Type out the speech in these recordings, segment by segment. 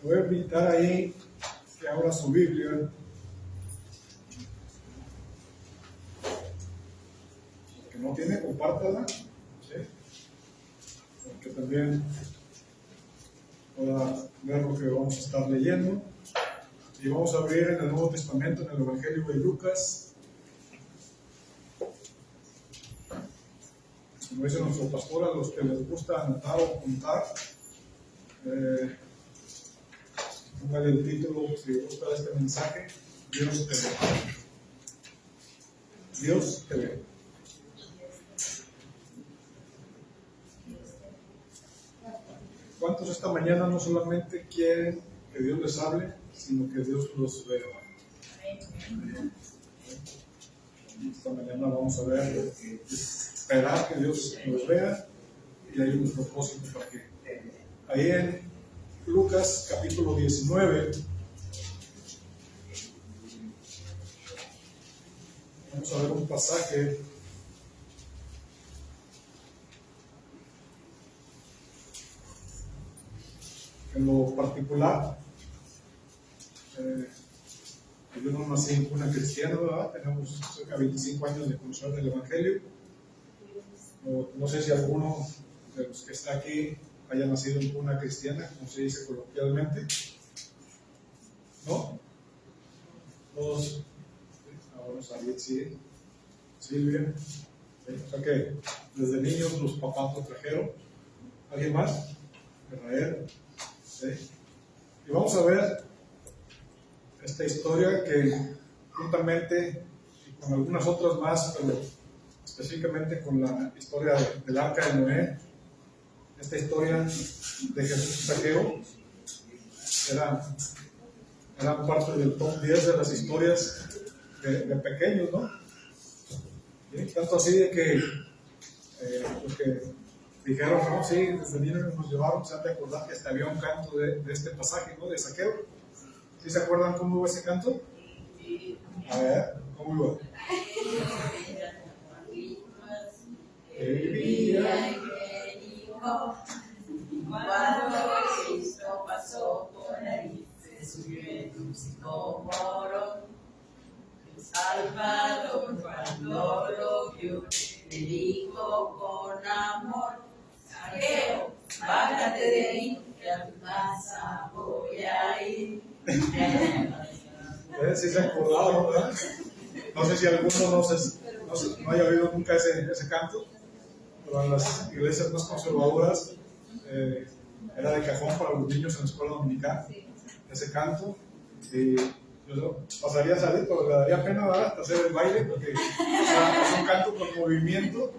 Voy a invitar ahí que abra su Biblia. Que no tiene, compártala. ¿Sí? Para que también pueda ver lo que vamos a estar leyendo. Y vamos a abrir en el Nuevo Testamento, en el Evangelio de Lucas. Como dice nuestro pastor, a los que les gusta anotar o apuntar, póngale el título si gusta este mensaje: Dios te ve. Dios te ve. ¿Cuántos esta mañana no solamente quieren que Dios les hable, sino que Dios los vea? Esta mañana vamos a ver, esperar que Dios los vea, y hay un propósito para que. Ahí en Lucas capítulo 19, vamos a ver un pasaje en lo particular. Yo no nací en una cristiana, ¿verdad? Tenemos cerca de 25 años de conocer el Evangelio. No sé si alguno de los que está aquí haya nacido en una cristiana, como se dice coloquialmente. ¿No? Todos. Ahora Sarit, sí. Silvia. ¿Sí? O sea que desde niños los papás lo trajeron. ¿Alguien más? Israel. ¿Sí? Y vamos a ver esta historia que juntamente y con algunas otras más, pero específicamente con la historia del arca de Noé, esta historia de Jesús y Zaqueo eran parte del top 10 de las historias de pequeños, ¿no? ¿Sí? Tanto así de que los que dijeron, no, sí, desde niños nos llevaron, se han de acordar que hasta había un canto de este pasaje, ¿no? De Zaqueo. ¿Sí se acuerdan cómo iba ese canto? A ver, ¿cómo iba? El día que dijo, cuando Cristo pasó por ahí, se subió en un sicómoro. El Salvador, cuando lo vio, le dijo con amor: Zaqueo, bájate de ahí, que a tu casa voy a ir. ¿Sí se acordaron, verdad? No sé si alguno no haya oído nunca ese canto, pero en las iglesias más conservadoras era de cajón para los niños en la escuela dominical, ese canto. Y yo pasaría a salir, pero le daría pena, ¿verdad?, hacer el baile, porque es un canto con movimiento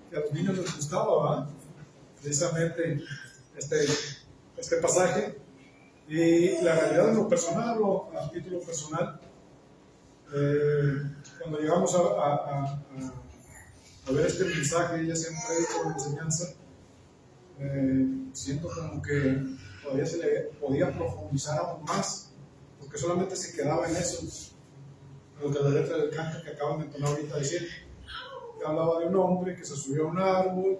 que a los niños les gustaba, ¿verdad? Precisamente este pasaje. Y la realidad, en lo personal, a título personal, cuando llegamos a ver este mensaje, ya sea en prédica o en enseñanza, siento como que todavía se le podía profundizar aún más, porque solamente se quedaba en eso, lo que la letra del canto que acaban de entonar ahorita decir, que hablaba de un hombre que se subió a un árbol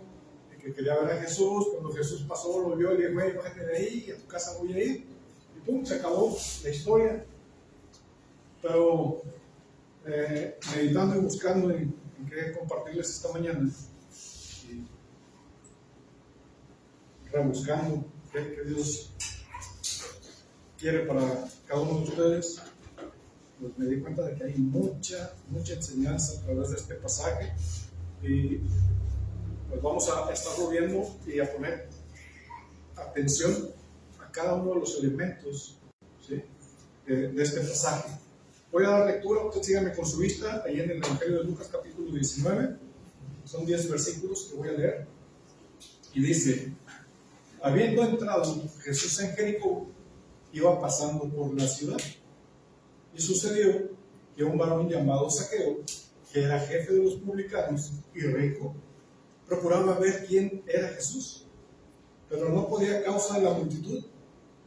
y que quería ver a Jesús. Cuando Jesús pasó, lo vio y le dijo: hey, bájate de ahí, a tu casa voy a ir. Y pum, se acabó la historia. Pero meditando y buscando en qué compartirles esta mañana, y rebuscando qué Dios quiere para cada uno de ustedes, pues me di cuenta de que hay mucha enseñanza a través de este pasaje, y pues vamos a estarlo viendo y a poner atención a cada uno de los elementos, ¿sí?, de este pasaje. Voy a dar lectura, usted sígame con su vista, ahí en el Evangelio de Lucas capítulo 19, son 10 versículos que voy a leer, y dice: habiendo entrado Jesús en Jericó, iba pasando por la ciudad, y sucedió que un varón llamado Zaqueo, que era jefe de los publicanos y rico, procuraba ver quién era Jesús, pero no podía a causa de la multitud,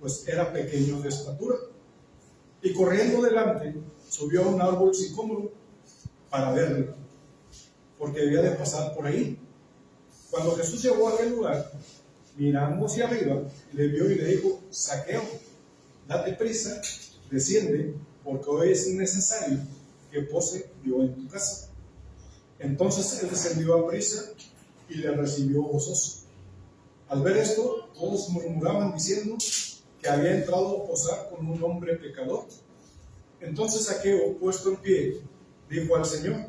pues era pequeño de estatura. Y corriendo delante, subió a un árbol sicómoro para verlo, porque debía de pasar por ahí. Cuando Jesús llegó a aquel lugar, mirando hacia arriba, le vio y le dijo: Zaqueo, date prisa, desciende, porque hoy es necesario que pose yo en tu casa. Entonces él descendió a prisa y le recibió gozoso. Al ver esto, todos murmuraban diciendo que había entrado a posar con un hombre pecador. Entonces Zaqueo, puesto en pie, dijo al Señor: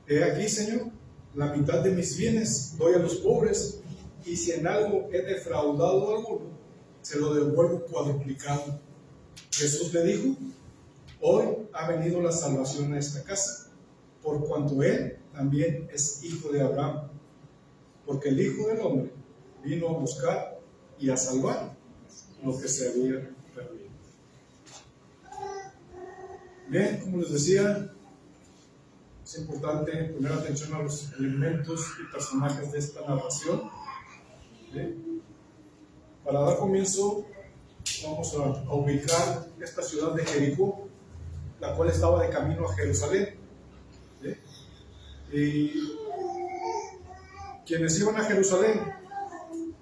He aquí, Señor, la mitad de mis bienes doy a los pobres, y si en algo he defraudado a alguno, se lo devuelvo cuadruplicado. Jesús le dijo: Hoy ha venido la salvación a esta casa, por cuanto él también es hijo de Abraham, porque el Hijo del Hombre vino a buscar y a salvar lo que se había perdido. Bien, como les decía, es importante poner atención a los elementos y personajes de esta narración. Bien. Para dar comienzo, vamos a ubicar esta ciudad de Jericó, la cual estaba de camino a Jerusalén. ¿Sí? Y quienes iban a Jerusalén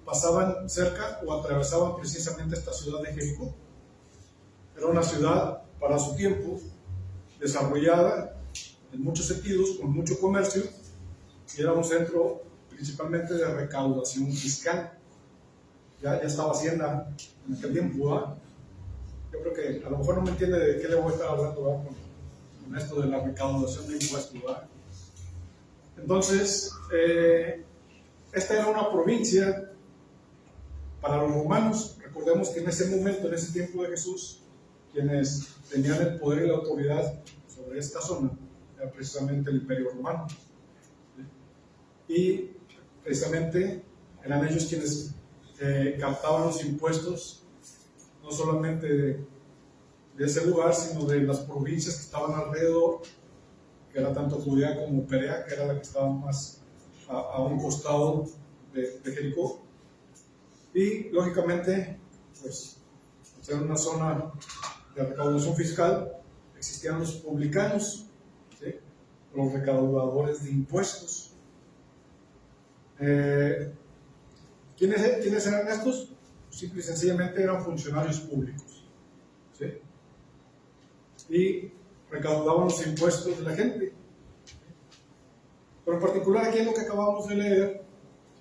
pasaban cerca o atravesaban precisamente esta ciudad de Jericó. Era una ciudad, para su tiempo, desarrollada en muchos sentidos, con mucho comercio, y era un centro principalmente de recaudación fiscal. Ya estaba Hacienda en aquel tiempo, ¿verdad? Yo creo que a lo mejor no me entiende de qué le voy a estar hablando, ¿verdad? Con esto de la recaudación de impuestos, ¿verdad? Entonces, esta era una provincia para los romanos. Recordemos que en ese momento, en ese tiempo de Jesús, quienes tenían el poder y la autoridad sobre esta zona era precisamente el Imperio Romano. Y precisamente eran ellos quienes captaban los impuestos, no solamente de ese lugar, sino de las provincias que estaban alrededor, que era tanto Judea como Perea, que era la que estaba más a un costado de Jericó. Y lógicamente, pues, era una zona de recaudación fiscal, existían los publicanos, ¿sí? Los recaudadores de impuestos. ¿Quiénes eran estos? Simple y sencillamente eran funcionarios públicos, ¿sí? Y recaudaban los impuestos de la gente. Pero en particular aquí en lo que acabamos de leer,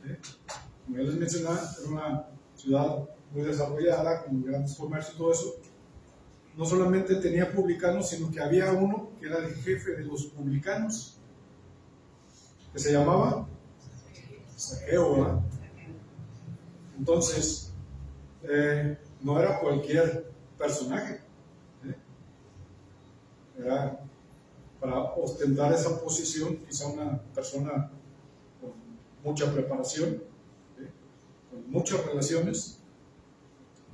¿sí? Como ya les mencionaba, era una ciudad muy desarrollada, con grandes comercios y todo eso. No solamente tenía publicanos, sino que había uno que era el jefe de los publicanos, que se llamaba Zaqueo, ¿verdad? Entonces, no era cualquier personaje, ¿sí? Era para ostentar esa posición, quizá una persona con mucha preparación, ¿sí? Con muchas relaciones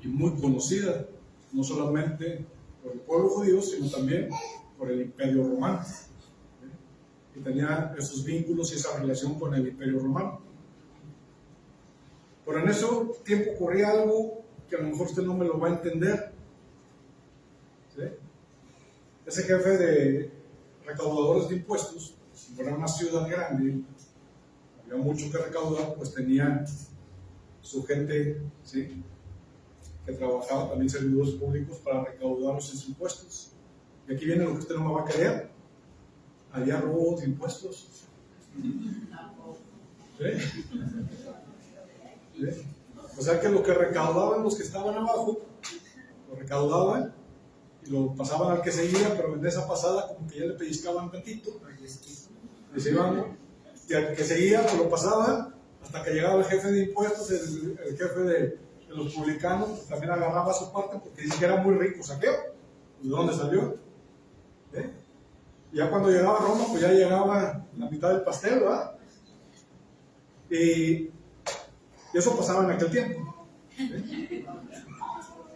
y muy conocida, no solamente por el pueblo judío, sino también por el Imperio Romano, ¿sí? Y tenía esos vínculos y esa relación con el Imperio Romano. Pero en ese tiempo ocurría algo que a lo mejor usted no me lo va a entender, ¿sí? Ese jefe de recaudadores de impuestos, si era una ciudad grande, había mucho que recaudar, pues tenía su gente, ¿sí? Que trabajaba también servidores públicos para recaudar los impuestos. Y aquí viene lo que usted no me va a creer: había robo de impuestos. ¿Sí? ¿Sí? O sea que lo que recaudaban los que estaban abajo, lo recaudaban y lo pasaban al que seguía, pero en esa pasada como que ya le pellizcaban tantito, y se iban, y al que seguía pues lo pasaban hasta que llegaba el jefe de impuestos, el jefe de los publicanos, pues también agarraba su parte porque dice que era muy rico. Zaqueo, ¿de dónde salió? Y ya cuando llegaba a Roma, pues ya llegaba la mitad del pastel, ¿verdad? Y eso pasaba en aquel tiempo, ¿sí?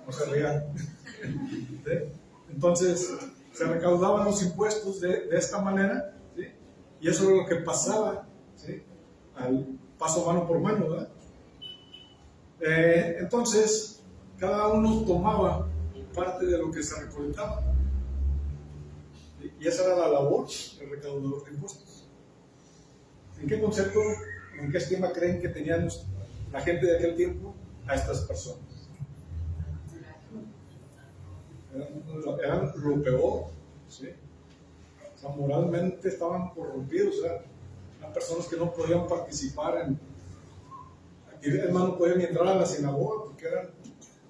No se rían, ¿sí? Entonces se recaudaban los impuestos de esta manera, ¿sí? Y eso era lo que pasaba, ¿sí? Al paso mano por mano, ¿verdad? Entonces cada uno tomaba parte de lo que se recolectaba, ¿sí? Y esa era la labor del recaudador de impuestos. ¿En qué concepto, en qué estima creen que tenían la gente de aquel tiempo a estas personas? Eran lo peor, ¿sí? O sea, moralmente estaban corrompidos, o sea, eran personas que no podían participar aquí además no podían ni entrar a la sinagoga porque eran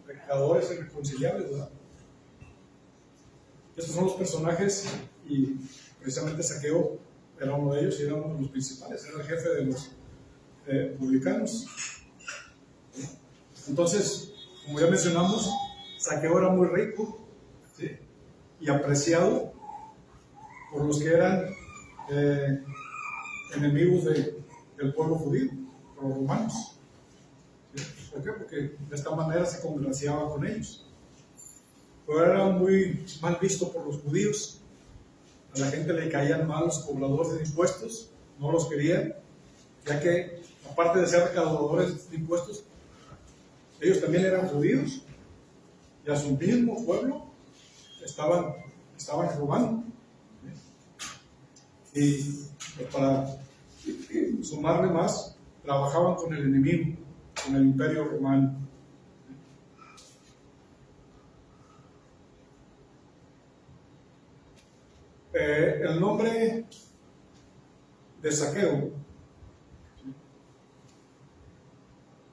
pecadores irreconciliables, ¿verdad? Estos son los personajes y precisamente Zaqueo era uno de ellos y era uno de los principales, era el jefe de los publicanos. Entonces, como ya mencionamos, Zaqueo era muy rico, ¿sí? Y apreciado por los que eran enemigos del pueblo judío, por los romanos. ¿Sí? ¿Por qué? Porque de esta manera se congraciaba con ellos. Pero era muy mal visto por los judíos. A la gente le caían mal los cobradores de impuestos, no los querían, ya que aparte de ser recaudadores de impuestos, ellos también eran judíos y a su mismo pueblo estaban robando. Y para sumarle más, trabajaban con el enemigo, con el imperio romano. El nombre de Zaqueo,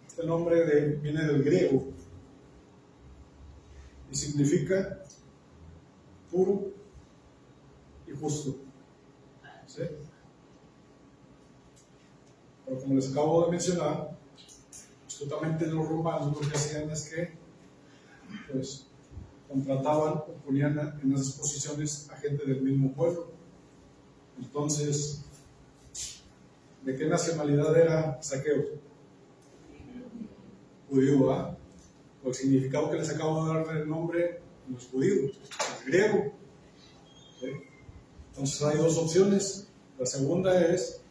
este nombre viene del griego y significa puro y justo. ¿Sí? Pero como les acabo de mencionar, justamente los romanos lo que hacían es que pues, contrataban o ponían en esas posiciones a gente del mismo pueblo. Entonces, ¿de qué nacionalidad era Zaqueo? Judío, ¿ah? O el significado que les acabo de dar del nombre no es judío, es griego. ¿Sí? Entonces hay dos opciones. La segunda es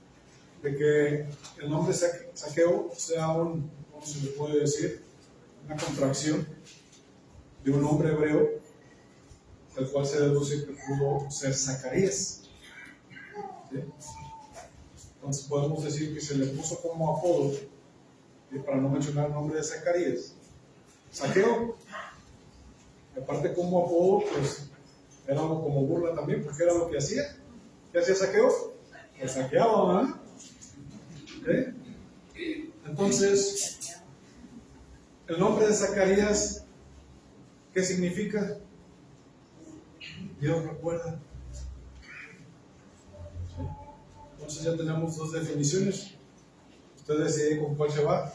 de que el nombre Zaqueo sea ¿cómo se le puede decir? Una contracción de un nombre hebreo, del cual se deduce que pudo ser Zacarías. ¿Sí? Entonces podemos decir que se le puso como apodo, para no mencionar el nombre de Zacarías, Zaqueo. Y aparte como apodo, pues era como burla también, porque era lo que hacía. ¿Qué hacía Zaqueo? Pues saqueaba, ¿verdad? ¿Sí? Entonces, el nombre de Zacarías, ¿qué significa? Dios recuerda. ¿Sí? Entonces ya tenemos dos definiciones. Usted decide con cuál se va.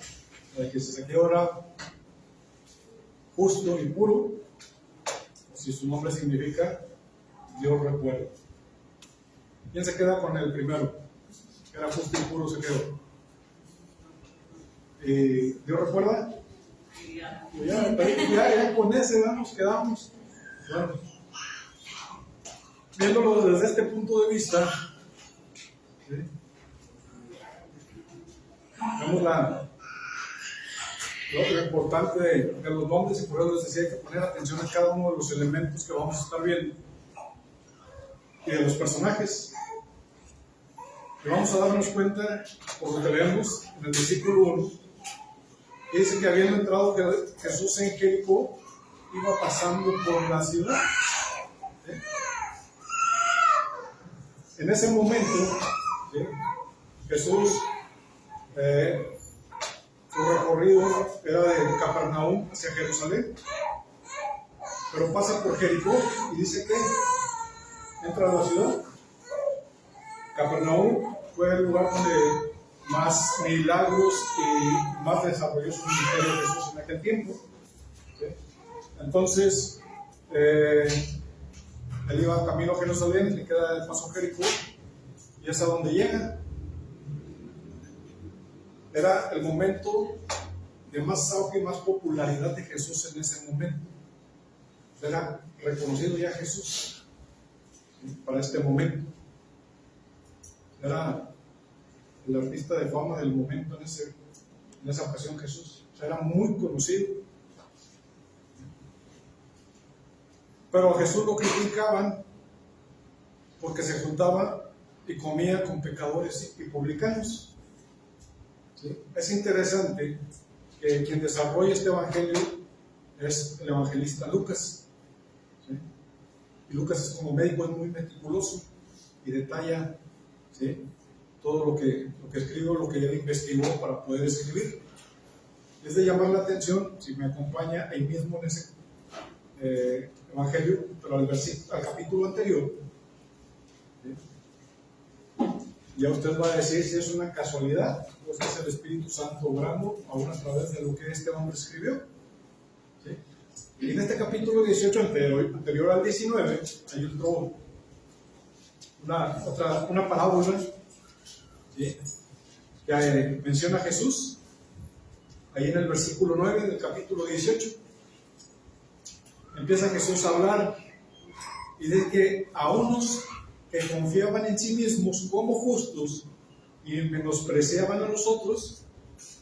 La que se Zaqueo era justo y puro, o si su nombre significa Dios recuerda. ¿Quién se queda con el primero? Era justo y puro, se quedó. ¿Dios recuerda? Ya con ese nos quedamos. Bueno, viéndolo desde este punto de vista, ¿sí? Vemos lo importante de los nombres, y por eso les decía, hay que poner atención a cada uno de los elementos que vamos a estar viendo y de los personajes. Y vamos a darnos cuenta, por lo que leemos en el versículo 1, que dice que habiendo entrado Jesús en Jericó, iba pasando por la ciudad. ¿Sí? En ese momento, ¿sí? Jesús, su recorrido era de Capernaum hacia Jerusalén, pero pasa por Jericó y dice que entra a la ciudad. Capernaum fue el lugar donde más milagros y más desarrolló su ministerio de Jesús en aquel tiempo. ¿Sí? Entonces, él iba camino a Jerusalén, le queda el paso a Jericó y es a donde llega. Era el momento de más auge y más popularidad de Jesús en ese momento. Era reconocido ya Jesús, ¿sí? Para este momento. Era el artista de fama del momento en esa ocasión Jesús. O sea, era muy conocido. Pero a Jesús lo criticaban porque se juntaba y comía con pecadores y publicanos. ¿Sí? Es interesante que quien desarrolla este evangelio es el evangelista Lucas. ¿Sí? Y Lucas es como médico, es muy meticuloso y detalla, ¿sí?, todo lo que escribo, lo que él investigó para poder escribir. Es de llamar la atención, si me acompaña ahí mismo en ese evangelio, pero al capítulo anterior, ¿sí?, ya usted va a decir si es una casualidad o si es el Espíritu Santo obrando aún a través de lo que este hombre escribió. ¿Sí? Y en este capítulo 18 anterior al 19 hay una parábola, ¿sí?, que menciona a Jesús ahí en el versículo 9 del capítulo 18. Empieza Jesús a hablar y dice que a unos que confiaban en sí mismos como justos y menospreciaban a los otros,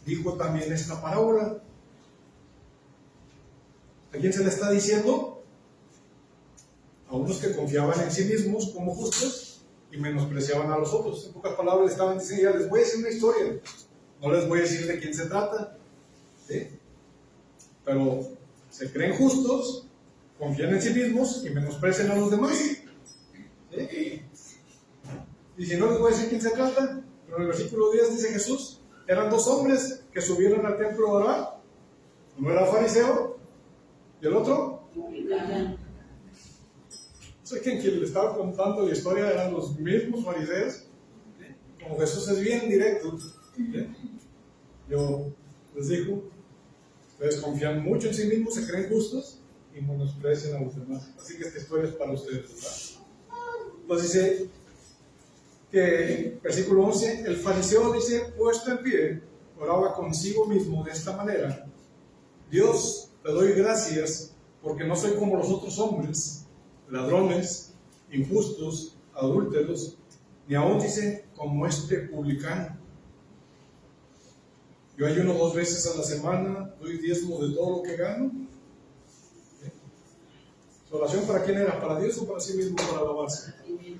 dijo también esta parábola. ¿A quién se le está diciendo? A unos que confiaban en sí mismos como justos y menospreciaban a los otros. En pocas palabras le estaban diciendo: ya les voy a decir una historia, no les voy a decir de quién se trata, ¿sí?, pero se creen justos, confían en sí mismos y menosprecian a los demás, ¿sí? Y si no les voy a decir quién se trata, pero en el versículo 10 dice Jesús: eran dos hombres que subieron al templo a orar. Uno era fariseo y el otro, sé que quien le estaba contando la historia eran los mismos fariseos. Como Jesús es bien directo, ¿sí?, yo les digo: ustedes confían mucho en sí mismos, se creen justos y menosprecian a los demás. Así que esta historia es para ustedes, ¿verdad? Entonces dice que, versículo 11, el fariseo dice, puesto en pie, oraba consigo mismo de esta manera: Dios, te doy gracias porque no soy como los otros hombres, ladrones, injustos, adúlteros, ni aún dice como este publicano. Yo ayuno 2 veces a la semana, doy diezmo de todo lo que gano. ¿Sí? ¿Su oración para quién era? ¿Para Dios o para sí mismo, para alabarse? ¿Sí?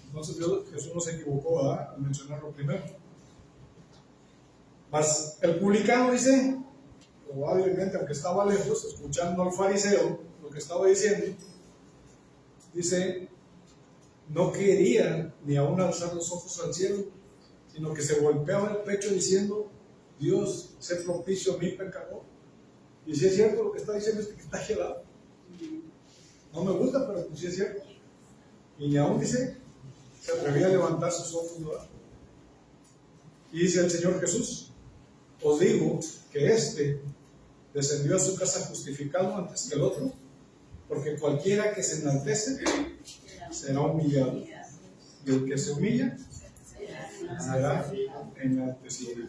Entonces Jesús no se equivocó, ¿verdad?, al mencionarlo primero. Mas el publicano dice, probablemente, aunque estaba lejos, escuchando al fariseo lo que estaba diciendo, dice, no quería ni aún alzar los ojos al cielo, sino que se golpeaba el pecho diciendo: Dios, sé propicio a mi pecador. Y si es cierto lo que está diciendo, es que está gelado. No me gusta, pero pues sí es cierto. Y ni aún dice, se atrevía a levantar sus ojos, ¿verdad? Y dice el Señor Jesús: os digo que este descendió a su casa justificado antes que el otro, porque cualquiera que se enaltece será humillado, y el que se humilla será enaltecido.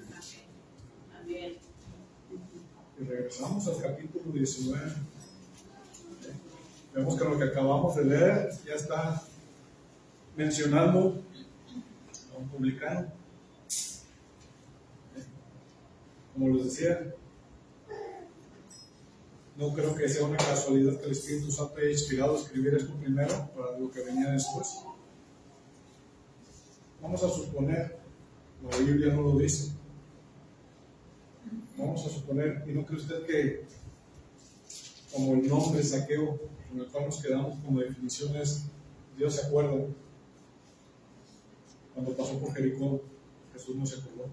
Y regresamos al capítulo 19. Vemos que lo que acabamos de leer ya está mencionando a un publicano. Como les decía, no creo que sea una casualidad que el Espíritu Santo haya inspirado a escribir esto primero para lo que venía después. Vamos a suponer, la Biblia no lo dice, vamos a suponer, y no cree usted que como el nombre Zaqueo, con el cual nos quedamos como definición, es Dios se acuerda. Cuando pasó por Jericó, Jesús no se acordó.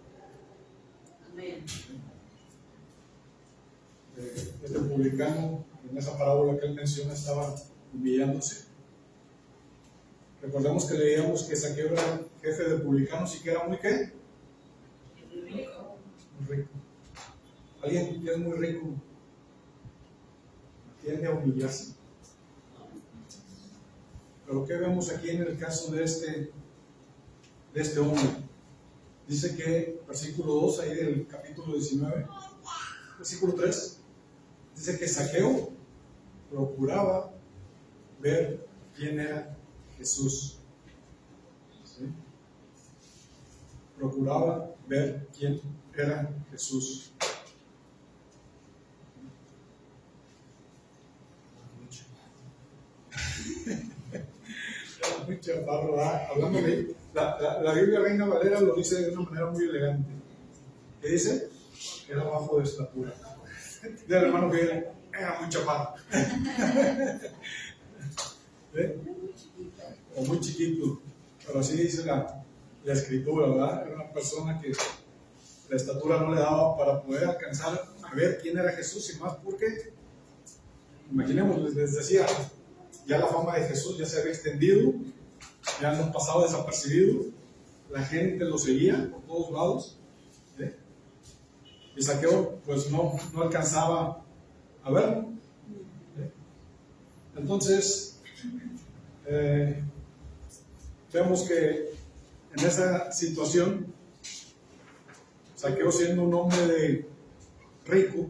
Amén. Este publicano, en esa parábola que él menciona, estaba humillándose. Recordemos que leíamos que Zaqueo era jefe de publicanos y que era muy ¿qué? Muy rico. Alguien que es muy rico tiende a humillarse. Pero ¿qué vemos aquí en el caso de este hombre? Dice que, versículo 2, ahí del capítulo 19, versículo 3, dice que Zaqueo procuraba ver quién era Jesús. ¿Sí? Procuraba ver quién era Jesús. Era muy chaparro, ¿verdad? Hablando de la Biblia Reina Valera lo dice de una manera muy elegante. ¿Qué dice? Era bajo de estatura. Del hermano que era muy chaparro. ¿Eh? O muy chiquito. Pero así dice la escritura, ¿verdad? Era una persona que la estatura no le daba para poder alcanzar a ver quién era Jesús, y más porque, imaginemos, les decía, ya la fama de Jesús ya se había extendido, ya no pasaba desapercibido, la gente lo seguía por todos lados, ¿eh? Y Zaqueo pues no alcanzaba a verlo, ¿eh? Entonces vemos que en esa situación Zaqueo, siendo un hombre rico,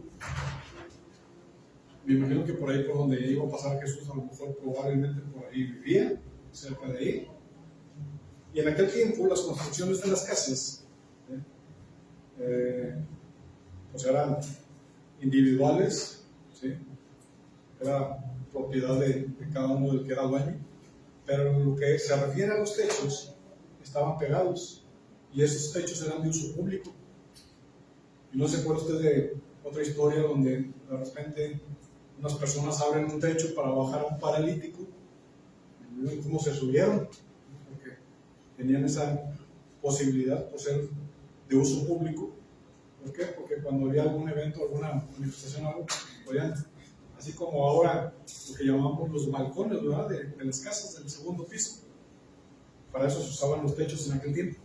me imagino que por ahí por donde iba a pasar Jesús, a lo mejor probablemente por ahí vivía, cerca de ahí. Y en aquel tiempo las construcciones de las casas pues eran individuales, ¿sí? Era propiedad de cada uno del que era dueño, pero en lo que se refiere a los techos, estaban pegados, y esos techos eran de uso público. Y no se acuerda usted de otra historia donde de repente unas personas abren un techo para bajar a un paralítico, y ven cómo se subieron, porque tenían esa posibilidad por ser de uso público. ¿Por qué? Porque cuando había algún evento, alguna manifestación, algo, podían, así como ahora lo que llamamos los balcones, ¿verdad? De las casas del segundo piso. Para eso se usaban los techos en aquel tiempo,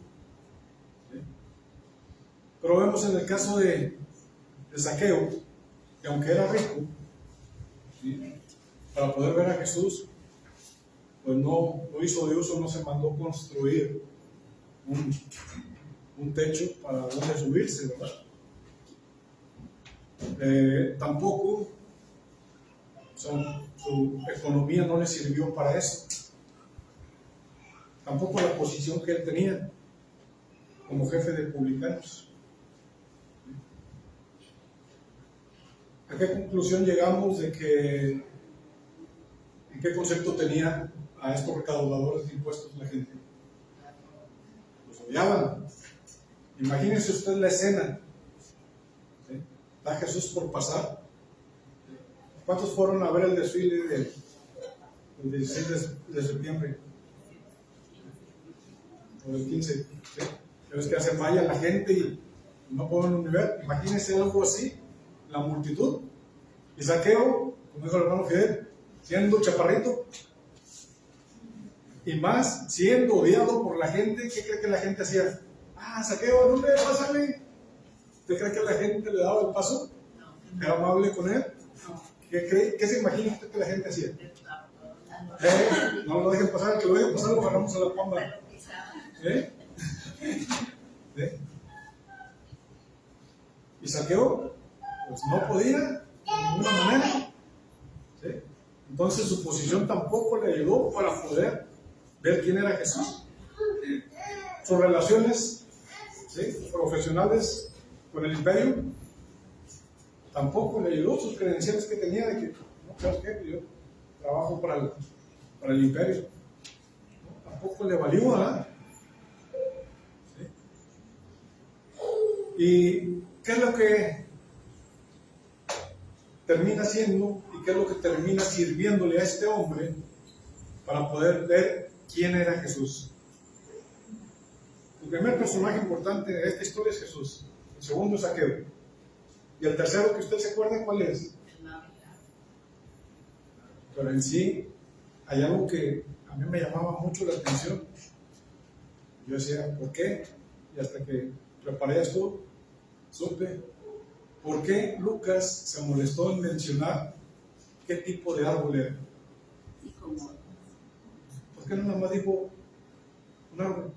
¿sí? Pero vemos en el caso de Zaqueo, que aunque era rico, ¿sí?, para poder ver a Jesús, pues no hizo de uso, no se mandó construir un techo para donde subirse, ¿verdad? Tampoco, o sea, su economía no le sirvió para eso. Tampoco la posición que él tenía como jefe de publicanos. ¿A qué conclusión llegamos de que, en qué concepto tenía a estos recaudadores de impuestos la gente? Los odiaban. Imagínense usted la escena, ¿sí? Está Jesús por pasar. ¿Cuántos fueron a ver el desfile del 16 de septiembre? O el 15, ¿sí? Pero es que hace falla la gente y no pueden ni ver. Imagínense algo así, la multitud. Y Zaqueo, como dijo el hermano Fidel, siendo chaparrito y más siendo odiado por la gente, ¿qué cree que la gente hacía? Ah, Zaqueo, ¿dónde? Pásame. ¿Usted cree que la gente le daba el paso? ¿Era amable con él? ¿Qué se imagina usted que la gente hacía? No lo dejen pasar, que lo dejen pasar, lo agarramos a la pamba. ¿Eh? Y Zaqueo, pues no podía de ninguna manera, ¿sí? Entonces su posición tampoco le ayudó para poder ver quién era Jesús. Sus relaciones, ¿sí?, profesionales con el imperio tampoco le ayudó. Sus credenciales que tenía de que, no, ¿sabes qué? Yo trabajo para el imperio, ¿no? Tampoco le valió, ¿verdad? ¿Y qué es lo que termina siendo y qué es lo que termina sirviéndole a este hombre para poder ver quién era Jesús? El primer personaje importante de esta historia es Jesús, el segundo es Zaqueo, y el tercero, que usted se acuerda, ¿cuál es? Pero en sí hay algo que a mí me llamaba mucho la atención. Yo decía, ¿por qué? Y hasta que preparé esto, supe por qué Lucas se molestó en mencionar qué tipo de árbol era. ¿Por qué no nada más dijo un árbol?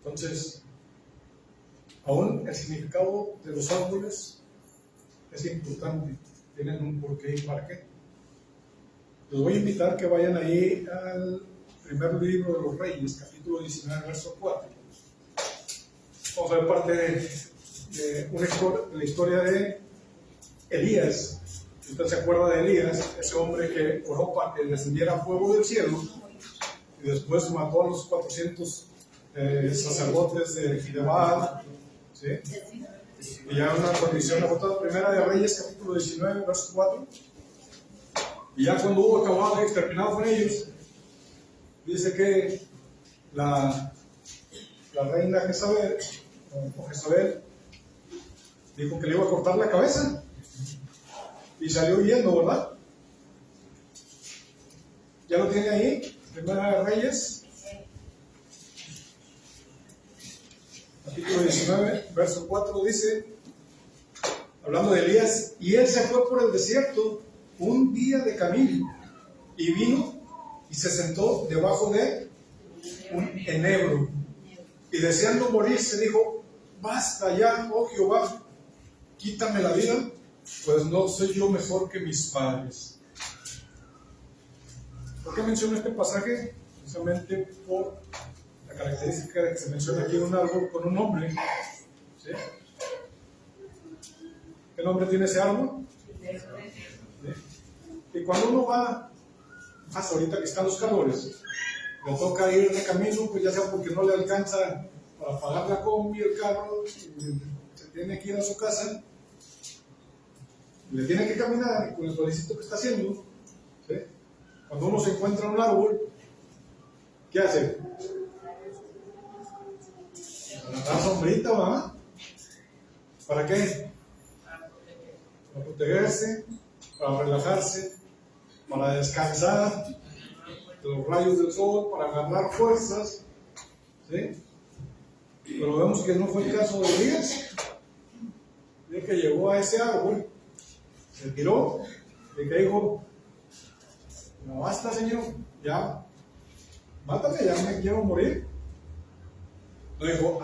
Entonces, aún el significado de los árboles es importante, tienen un porqué y para qué. Les voy a invitar que vayan ahí al primer libro de los Reyes, capítulo 19, verso 4. Vamos a ver parte de la historia de Elías. Usted se acuerda de Elías, ese hombre que oró para que descendiera fuego del cielo y después mató a los 400 sacerdotes de Baal, ¿sí? Y ya una condición agotada, Primera de Reyes, capítulo 19, verso 4. Y ya cuando hubo acabado y exterminado con ellos, dice que la reina Jezabel, o Jezabel, dijo que le iba a cortar la cabeza y salió huyendo, ¿verdad? ¿Ya lo tiene ahí? Primera de Reyes, capítulo 19, verso 4 dice, hablando de Elías, y él se fue por el desierto un día de camino y vino y se sentó debajo de un enebro y deseando morir se dijo, basta ya, oh Jehová, quítame la vida, pues no soy yo mejor que mis padres. ¿Por qué menciono este pasaje? Precisamente por la característica de que se menciona aquí un árbol con un nombre, ¿sí? ¿Qué nombre tiene ese árbol? ¿Sí? Y cuando uno va, hasta ahorita que están los calores, le toca ir de camino, pues ya sea porque no le alcanza para pagar la combi, el carro, se tiene que ir a su casa, le tiene que caminar con el solecito que está haciendo, ¿sí? Cuando uno se encuentra en un árbol, ¿qué hace? Para dar sombrita, ¿va? ¿Para qué? Para protegerse, para relajarse, para descansar de los rayos del sol, para ganar fuerzas, ¿sí? Pero vemos que no fue el caso de Elías. El que llegó a ese árbol, se tiró, y que dijo, no basta, Señor, ya, mátame, ya me quiero morir. No dijo,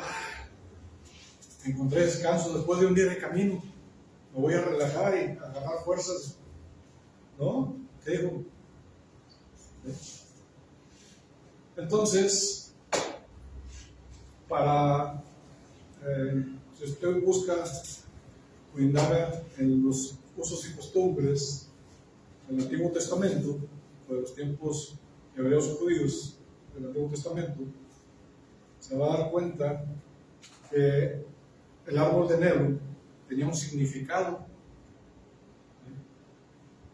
encontré descanso después de un día de camino, me voy a relajar y a ganar fuerzas. ¿No? ¿Qué dijo? Entonces, si usted busca o indaga en los usos y costumbres del Antiguo Testamento, o de los tiempos hebreos o judíos del Antiguo Testamento, se va a dar cuenta que el árbol de enebro tenía un significado.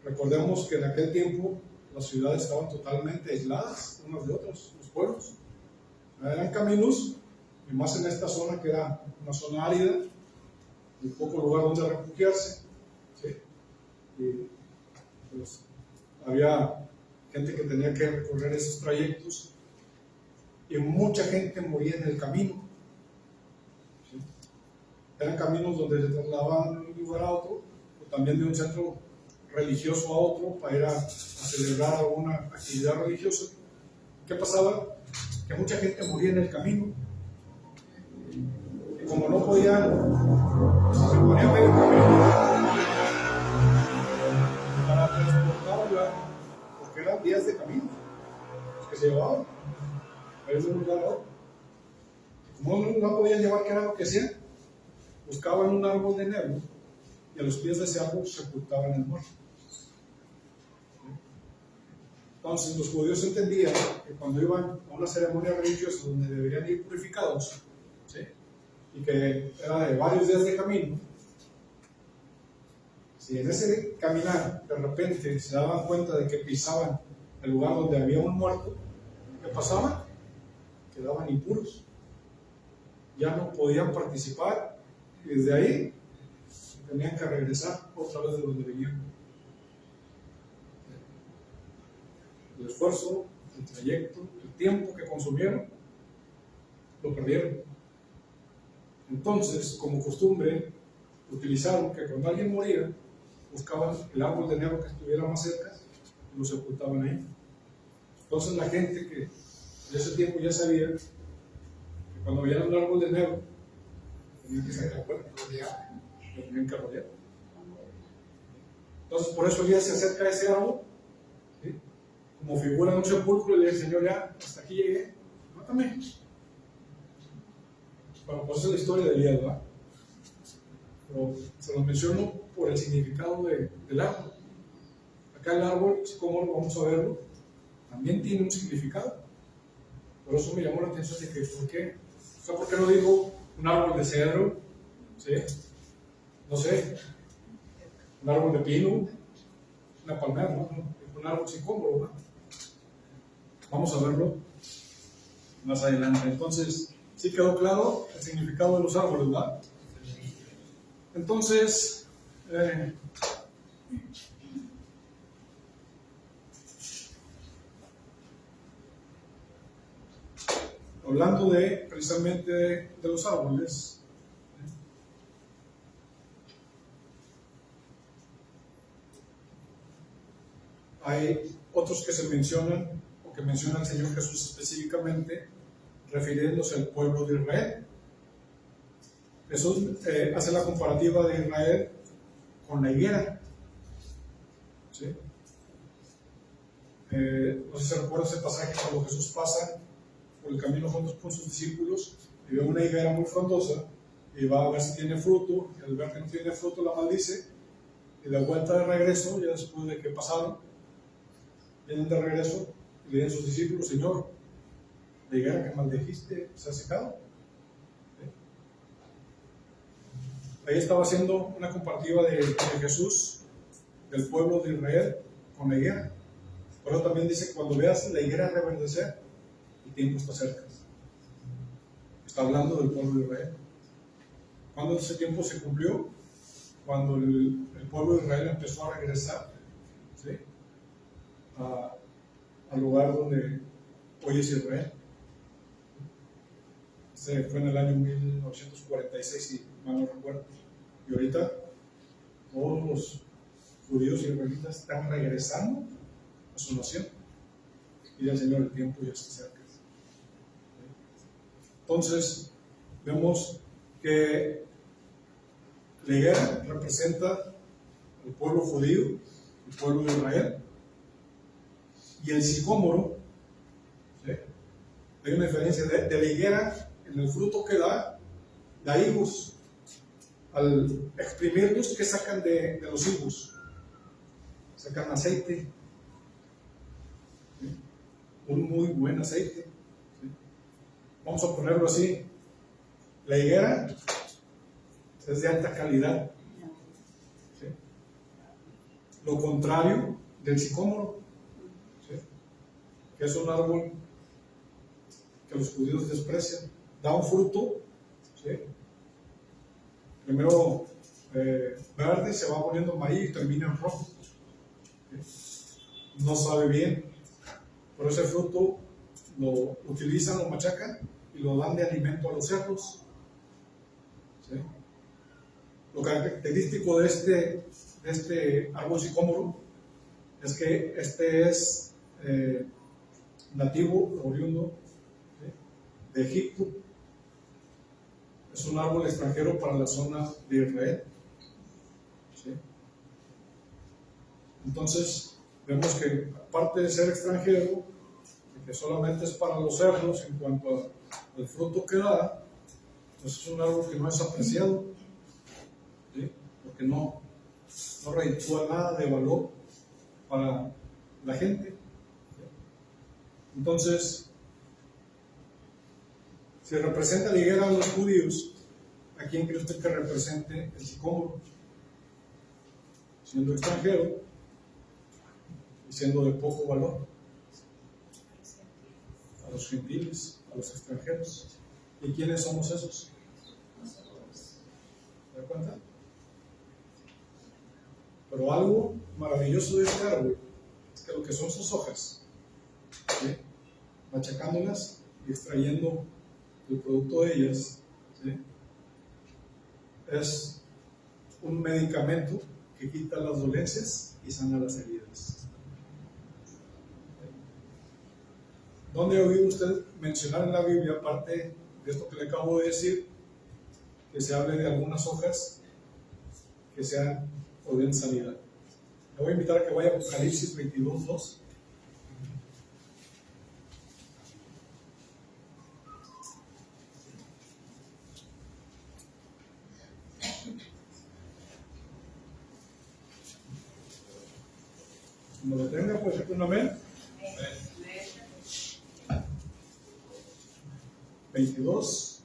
Recordemos que en aquel tiempo las ciudades estaban totalmente aisladas unas de otras, los pueblos. Eran caminos, y más en esta zona que era una zona árida, un poco lugar donde refugiarse, ¿sí? Y pues había gente que tenía que recorrer esos trayectos y mucha gente moría en el camino, ¿sí? Eran caminos donde se trasladaban de un lugar a otro, o también de un centro religioso a otro para ir a celebrar alguna actividad religiosa. ¿Qué pasaba? Que mucha gente moría en el camino y como no podían, se ponían medio camino para transportarla, porque eran días de camino los que se llevaban a ir de un lugar a otro. Como no la podían llevar, ¿qué era lo que hacían? Buscaban un árbol de enebro y a los pies de ese árbol sepultaban el muerto. Entonces los judíos entendían que cuando iban a una ceremonia religiosa donde deberían ir purificados, ¿sí? Y que era de varios días de camino, si en ese caminar de repente se daban cuenta de que pisaban el lugar donde había un muerto, ¿qué pasaba? Quedaban impuros, ya no podían participar y desde ahí tenían que regresar otra vez de donde venían. El esfuerzo, el trayecto, el tiempo que consumieron, lo perdieron. Entonces, como costumbre, utilizaron que cuando alguien moría, buscaban el árbol de enebro que estuviera más cerca y lo sepultaban ahí. Entonces la gente que en ese tiempo ya sabía que cuando veían un árbol de enebro, tenían que sacar fuerte, lo tenían que rodear. Entonces por eso ya se acerca a ese árbol, ¿sí? Como figura de un sepulcro, y le dice, Señor, ya, hasta aquí llegué, mátame. Bueno, pues esa es la historia de Elías, ¿verdad? Pero se lo menciono por el significado del árbol. Acá el árbol, como lo vamos a verlo, también tiene un significado. Por eso me llamó la atención de que, ¿por qué? O sea, ¿por qué no digo un árbol de cedro? ¿Sí? No sé, un árbol de pino, una palmera, ¿no? Un árbol sicómoro, ¿no? Vamos a verlo más adelante. Entonces, ¿sí quedó claro el significado de los árboles, verdad? Entonces, hablando precisamente de los árboles, hay otros que se mencionan, o que menciona el Señor Jesús específicamente, refiriéndose al pueblo de Israel. Jesús hace la comparativa de Israel con la higuera. ¿Sí? No sé si se recuerda ese pasaje cuando Jesús pasa por el camino juntos con sus discípulos y ve una higuera muy frondosa y va a ver si tiene fruto, y al ver que no tiene fruto la maldice, y de vuelta de regreso, ya después de que pasaron, vienen de regreso y le dicen a sus discípulos: Señor, la higuera que maldijiste se ha secado. Ahí estaba haciendo una comparativa de Jesús, del pueblo de Israel, con la higuera. Pero también dice: cuando veas la higuera reverdecer, el tiempo está cerca. Está hablando del pueblo de Israel. ¿Cuándo ese tiempo se cumplió? Cuando el pueblo de Israel empezó a regresar, ¿sí?, al lugar donde hoy es Israel. Fue en el año 1946, si mal no recuerdo. Y ahorita todos los judíos y israelitas están regresando a su nación. Y el Señor, el tiempo ya está cerca. Entonces, vemos que la higuera representa al pueblo judío, el pueblo de Israel, y el sicómoro, ¿sí?, hay una diferencia de la higuera. En el fruto que da higos. Al exprimirlos, ¿qué sacan de los higos? Sacan aceite, ¿sí?, un muy buen aceite, ¿sí? Vamos a ponerlo así: la higuera es de alta calidad, ¿sí?, lo contrario del sicómoro, ¿sí?, que es un árbol que los judíos desprecian. Da un fruto, ¿sí?, primero verde, se va poniendo amarillo y termina en rojo, ¿sí? No sabe bien, pero ese fruto lo utilizan, lo machacan y lo dan de alimento a los cerdos, ¿sí? Lo característico de este árbol sicómoro es que este es nativo, oriundo, ¿sí?, de Egipto. Es un árbol extranjero para la zona de Israel, ¿sí? Entonces, vemos que aparte de ser extranjero, que solamente es para los cerdos en cuanto al fruto que da, pues es un árbol que no es apreciado, ¿sí?, porque no reditúa nada de valor para la gente, ¿sí? Entonces, si representa la higuera a los judíos, ¿a quién cree usted que represente el sicómoro? Siendo extranjero y siendo de poco valor, a los gentiles, a los extranjeros. ¿Y quiénes somos esos? ¿Se da cuenta? Pero algo maravilloso de este árbol es que lo que son sus hojas, ¿sí?, machacándolas y extrayendo el producto de ellas, ¿sí?, es un medicamento que quita las dolencias y sana las heridas. ¿Dónde ha oído usted mencionar en la Biblia, aparte de esto que le acabo de decir, que se hable de algunas hojas que sean o den sanidad? Le voy a invitar a que vaya a Apocalipsis 22:2. Cuando lo tenga, pues un amén. 22,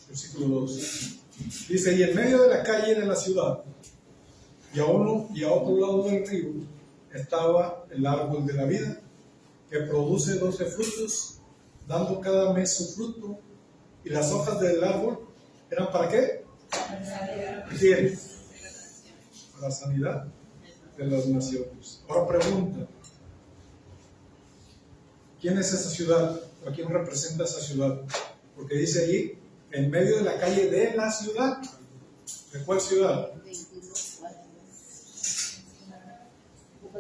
versículo 2. Dice, y en medio de la calle de la ciudad, y a uno y a otro lado del río, estaba el árbol de la vida, que produce 12 frutos, dando cada mes su fruto, y las hojas del árbol eran ¿para qué? Bien, para la sanidad de las naciones. Ahora pregunta, ¿quién es esa ciudad? ¿O a quién representa esa ciudad? Porque dice allí, en medio de la calle de la ciudad. ¿De cuál ciudad?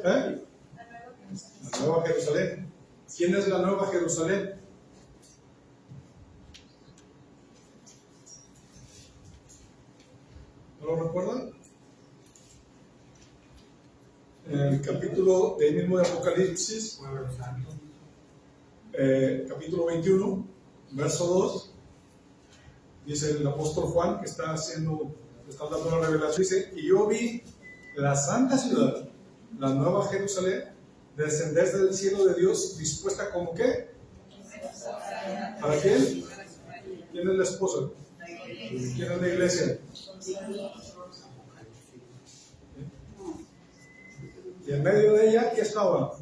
La Nueva Jerusalén. ¿Quién es la Nueva Jerusalén? ¿No lo recuerdan? En el capítulo de mismo de Apocalipsis, capítulo 21, verso 2, dice el apóstol Juan, que está dando la revelación, dice, y yo vi la santa ciudad, la Nueva Jerusalén, descender del cielo de Dios, dispuesta como ¿qué? ¿Para quién? ¿Quién es la esposa? ¿Quién es la iglesia? Y en medio de ella, ¿qué estaba?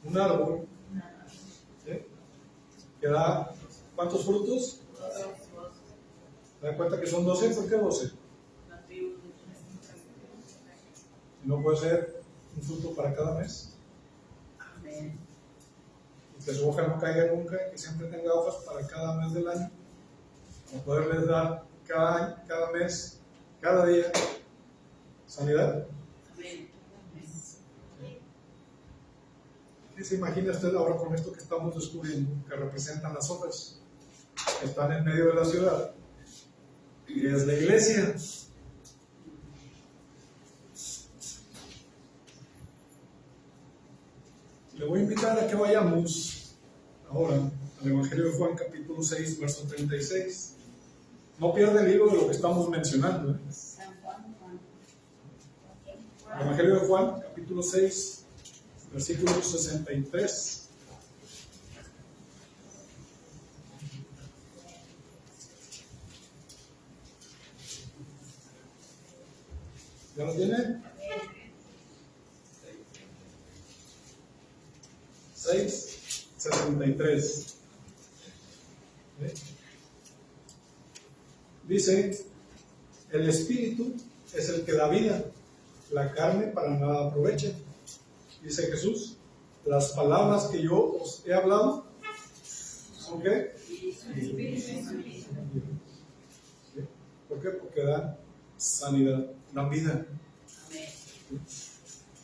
Un árbol. ¿Sí? Que da ¿cuántos frutos? ¿Se dan cuenta que son 12? ¿Por qué 12? ¿No puede ser un fruto para cada mes? Y que su hoja no caiga nunca, que siempre tenga hojas para cada mes del año, para poderles dar cada mes, cada día, sanidad. ¿Qué se imagina usted ahora con esto que estamos descubriendo, que representan las hojas, que están en medio de la ciudad? Y es la iglesia. Le voy a invitar a que vayamos ahora al Evangelio de Juan, capítulo 6, verso 36. No pierda el hilo de lo que estamos mencionando. El Evangelio de Juan, capítulo 6, versículo 63. ¿Ya lo tiene? 6:73. Dice, el espíritu es el que da vida, la carne para nada aprovecha. Dice Jesús, las palabras que yo os he hablado, ¿son qué? ¿Por qué? Porque dan sanidad, dan vida.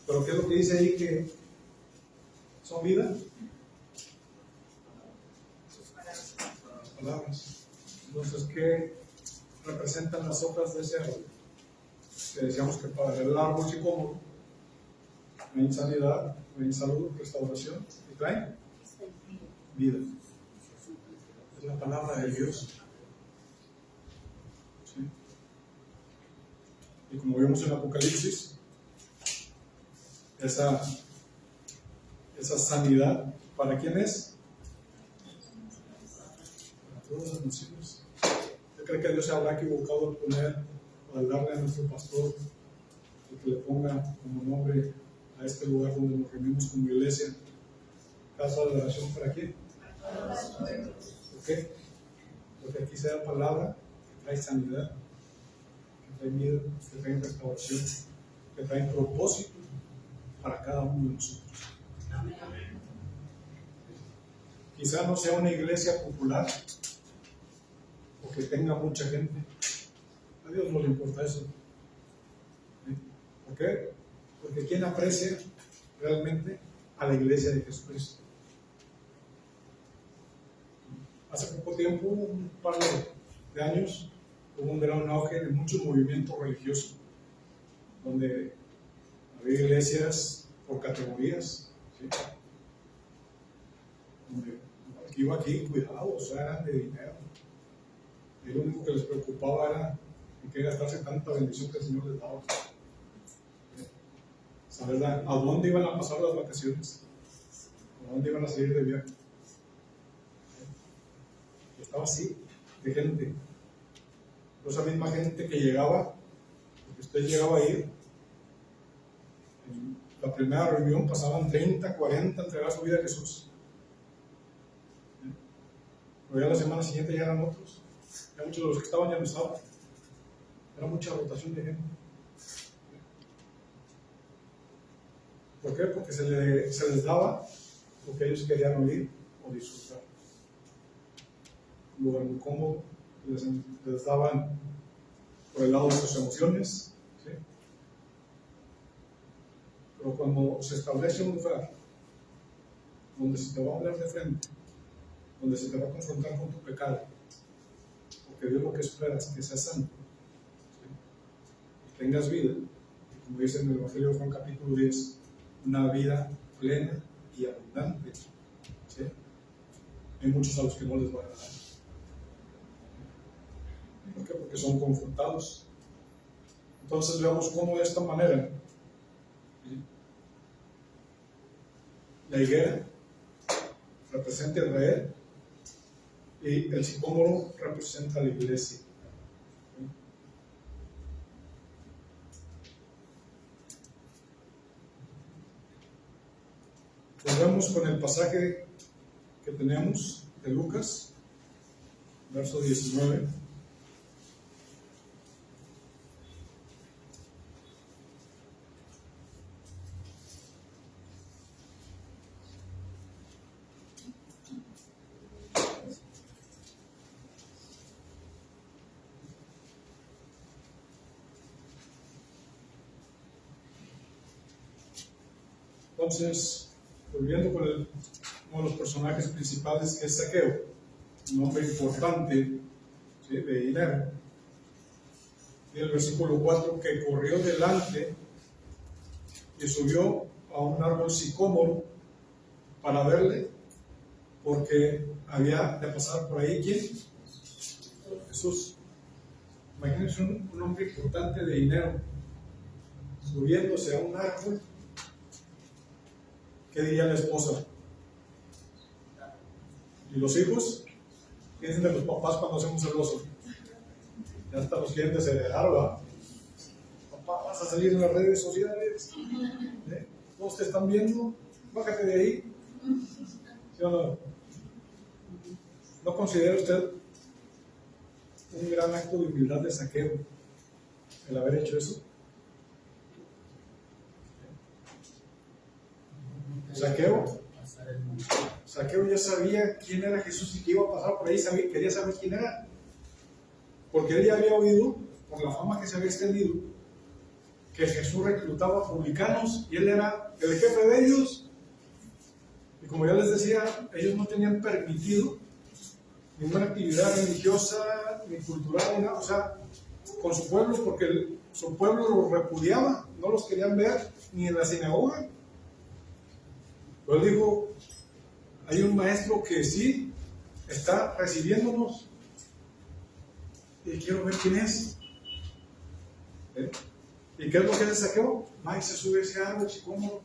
Pero ¿qué es lo que dice ahí que son vida? Las palabras. Entonces, ¿qué representan las hojas de ese árbol? Que decíamos que para el árbol sicómoro hay sanidad, hay salud, restauración y trae vida. Es la palabra de Dios. ¿Sí? Y como vemos en Apocalipsis, esa sanidad, ¿para quién es? Para todas las naciones. Yo creo que Dios se habrá equivocado al poner, al darle a nuestro pastor, y que le ponga como nombre a este lugar donde nos reunimos como iglesia, casa de oración. ¿Para quién? ¿Por qué? Porque aquí se da palabra que trae sanidad, que trae vida, que trae restauración, que trae propósito para cada uno de nosotros. Quizá no sea una iglesia popular o que tenga mucha gente. A Dios no le importa eso. ¿Por qué? Porque ¿quién aprecia realmente a la iglesia de Jesucristo? Hace poco tiempo, un par de años, hubo un gran auge de mucho movimiento religioso, donde había iglesias por categorías, ¿sí? Donde el que iba aquí, cuidado, o sea, eran de dinero. Y lo único que les preocupaba era en qué gastarse tanta bendición que el Señor les daba. ¿Sabes a dónde iban a pasar las vacaciones? ¿A dónde iban a salir de viaje? Estaba así, de gente. Esa misma gente que llegaba, porque usted llegaba a ir, en la primera reunión pasaban 30, 40 a entregar su vida a Jesús. Pero ya la semana siguiente ya eran otros. Ya muchos de los que estaban ya no estaban. Era mucha rotación de gente. ¿Por qué? Porque se les daba lo que ellos querían oír o disfrutar. Un lugar muy cómodo, les daban por el lado de sus emociones. ¿Sí? Pero cuando se establece un lugar donde se te va a hablar de frente, donde se te va a confrontar con tu pecado, porque Dios lo que espera es que seas santo, ¿sí? Que tengas vida, y como dice en el Evangelio de Juan capítulo 10, una vida plena y abundante. ¿Sí? Hay muchos a los que no les va a agradar. ¿Por qué? Porque son confrontados. Entonces veamos cómo de esta manera, ¿sí?, la higuera representa a Israel y el sicómoro representa a la iglesia. Volvemos con el pasaje que tenemos de Lucas, verso 19. Entonces, volviendo con uno de los personajes principales, que es Zaqueo, un hombre importante, ¿sí?, de dinero. Y el versículo 4, que corrió delante y subió a un árbol sicómoro para verle, porque había de pasar por ahí, ¿quién? Jesús. Imagínense un hombre importante de dinero subiéndose a un árbol. ¿Qué diría la esposa? ¿Y los hijos? ¿Qué dicen de los papás cuando hacemos celosos? Ya hasta los quieren desheredar, ¿verdad? Papá, vas a salir en las redes sociales. Todos te están viendo. Bájate de ahí. ¿Sí o no? ¿No considera usted un gran acto de humildad de Zaqueo el haber hecho eso? Zaqueo ya sabía quién era Jesús y que iba a pasar por ahí, quería saber quién era, porque él ya había oído, por la fama que se había extendido, que Jesús reclutaba publicanos y él era el jefe de ellos. Y como ya les decía, ellos no tenían permitido ninguna actividad religiosa ni cultural, ni nada, o sea, con su pueblo, porque su pueblo los repudiaba, no los querían ver ni en la sinagoga. Pero él dijo, hay un maestro que sí está recibiéndonos y quiero ver quién es. ¿Y qué es lo que le Zaqueo? Va y se sube a ese árbol sicómoro.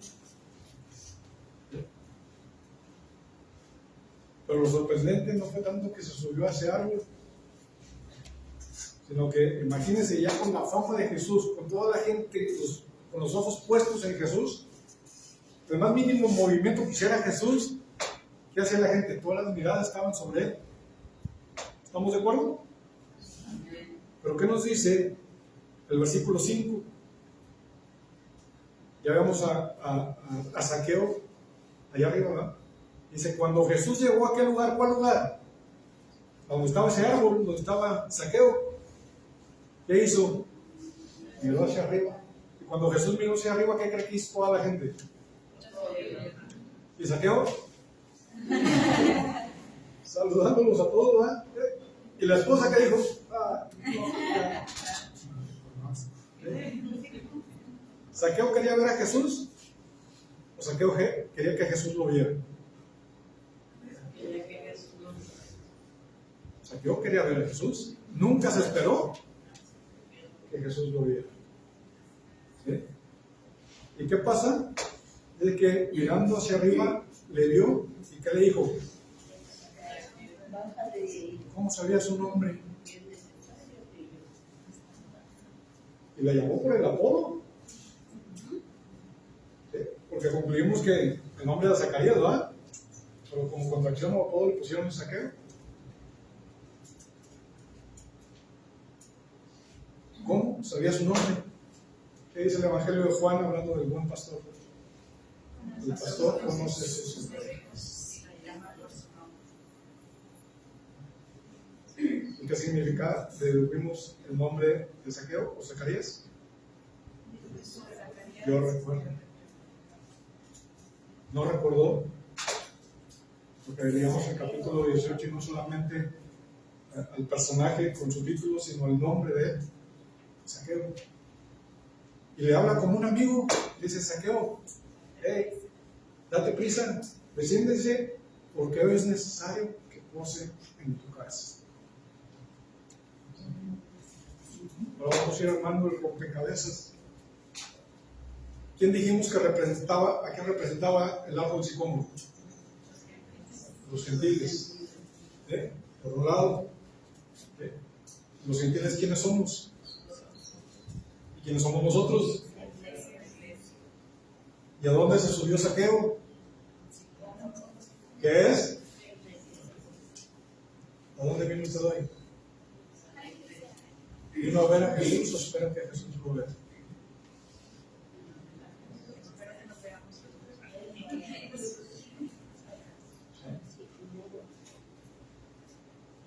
Pero lo sorprendente no fue tanto que se subió a ese árbol, sino que imagínense ya con la fama de Jesús, con toda la gente, con los ojos puestos en Jesús, el más mínimo movimiento que hiciera Jesús, ¿qué hacía la gente? Todas las miradas estaban sobre él. ¿Estamos de acuerdo? Pero ¿qué nos dice el versículo 5? Ya vemos a Zaqueo allá arriba, ¿verdad? Dice, cuando Jesús llegó a aquel lugar, ¿cuál lugar? Donde estaba ese árbol, donde estaba Zaqueo. ¿Qué hizo? Miró hacia arriba. Y cuando Jesús miró hacia arriba, ¿qué cree que hizo toda la gente? ¿Y Zaqueo? Saludándolos a todos, ¿verdad? ¿Y la esposa qué dijo? ¿Zaqueo quería ver a Jesús? ¿O Zaqueo quería que Jesús lo viera? Zaqueo quería ver a Jesús. Nunca se esperó que Jesús lo viera. ¿Sí? ¿Y qué pasa? Es que mirando hacia arriba le vio y ¿qué le dijo? ¿Cómo sabía su nombre? Y la llamó por el apodo. ¿Sí? Porque concluimos que el nombre era Zacarías, ¿verdad? Pero como contracción o apodo le pusieron Zaqueo. ¿Cómo? Sabía su nombre. ¿Qué dice el Evangelio de Juan hablando del buen pastor? El pastor conoce su nombre. ¿Y qué significa? Dedujimos el nombre de Zaqueo o Zacarías. Yo recuerdo. No recordó, porque leíamos el capítulo 18 y no solamente al personaje con su título, sino el nombre de él, Zaqueo. Y le habla como un amigo, dice Zaqueo, hey, date prisa, desciéndese, porque hoy es necesario que pose en tu casa. Ahora vamos a ir armando el rompecabezas. ¿Quién dijimos que representaba, a quién representaba el árbol sicómoro? Los gentiles. Por un lado, los gentiles, ¿quiénes somos? ¿Y quiénes somos nosotros? ¿Y a dónde se subió Zaqueo? ¿Qué es? ¿A dónde vino usted hoy? ¿Vino a ver a Jesús o espera que Jesús lo vea?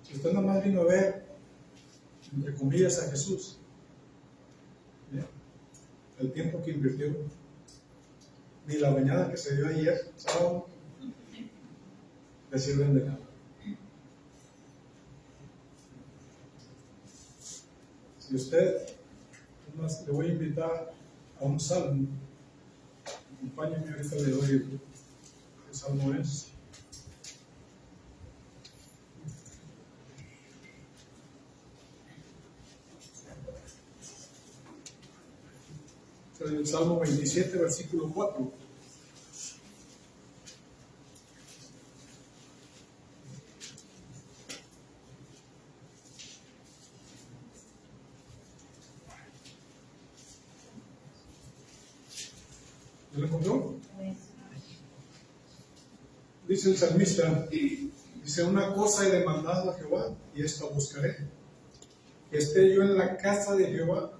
Si usted nada más vino a ver, entre comillas, a Jesús, el tiempo que invirtió, ni la bañada que se dio ayer, sábado, le sirven de nada. Si usted, le voy a invitar a un salmo, acompáñenme ahorita, le doy qué salmo es. Es el Salmo 27, versículo 4. ¿Ya lo encontró? Dice el salmista, dice, una cosa he demandado a Jehová y esto buscaré, que esté yo en la casa de Jehová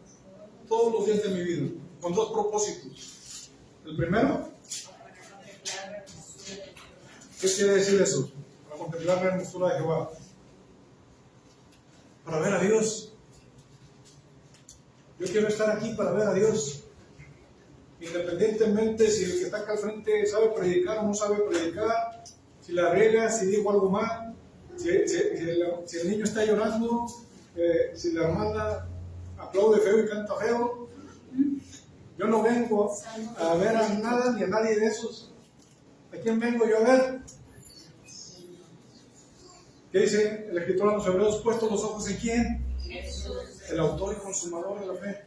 todos los días de mi vida, con dos propósitos. El primero, ¿qué quiere decir eso? Para contemplar la hermosura de Jehová, para ver a Dios. Yo quiero estar aquí para ver a Dios, independientemente si el que está acá al frente sabe predicar o no sabe predicar, si la riega, si dijo algo mal, si el niño está llorando, si la hermana aplaude feo y canta feo. Yo no vengo a ver a nada ni a nadie de esos. ¿A quién vengo yo a ver? ¿Qué dice el escritor a los Hebreos? Puestos los ojos en quién? Jesús. El autor y consumador de la fe.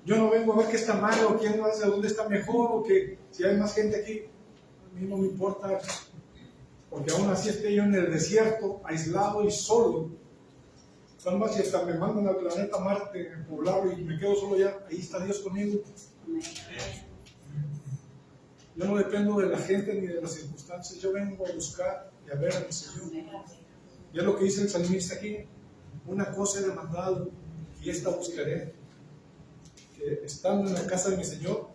Yo no vengo a ver qué está mal o quién no hace, dónde está mejor o que si hay más gente aquí. A mí no me importa, porque aún así esté yo en el desierto, aislado y solo. Son más si hasta me mandan al planeta Marte, a poblarlo y me quedo solo allá, ahí está Dios conmigo. Yo no dependo de la gente ni de las circunstancias, yo vengo a buscar y a ver a mi Señor. Y es lo que dice el salmista aquí, una cosa he demandado y esta buscaré, que estando en la casa de mi Señor,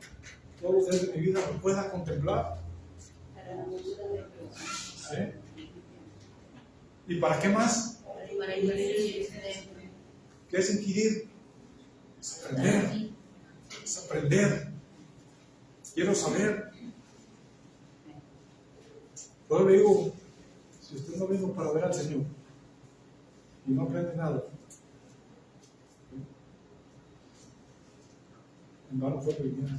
todos los días de mi vida me pueda contemplar. ¿Sí? ¿Y para qué más? ¿Qué es inquirir? Es aprender. Es aprender. Quiero saber. Yo le digo, si usted no vino para ver al Señor y no aprende nada, en vano fue venir.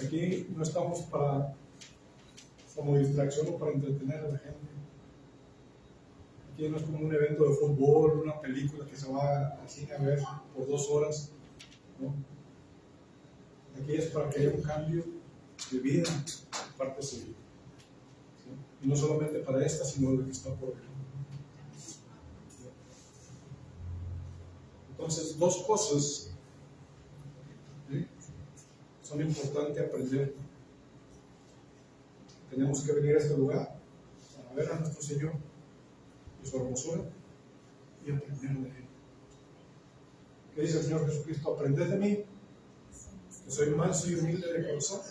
Aquí no estamos como distracción o para entretener a la gente. Aquí no es como un evento de fútbol, una película que se va al cine a ver por 2 horas, ¿no? Aquí es para que haya un cambio de vida de parte suya, ¿sí? Y no solamente para esta, sino de que está por venir. Entonces, 2 cosas, ¿sí?, son importantes aprender. Tenemos que venir a este lugar para ver a nuestro Señor y su hermosura y aprender de Él. ¿Qué dice el Señor Jesucristo? Aprended de mí, que soy manso y humilde de corazón.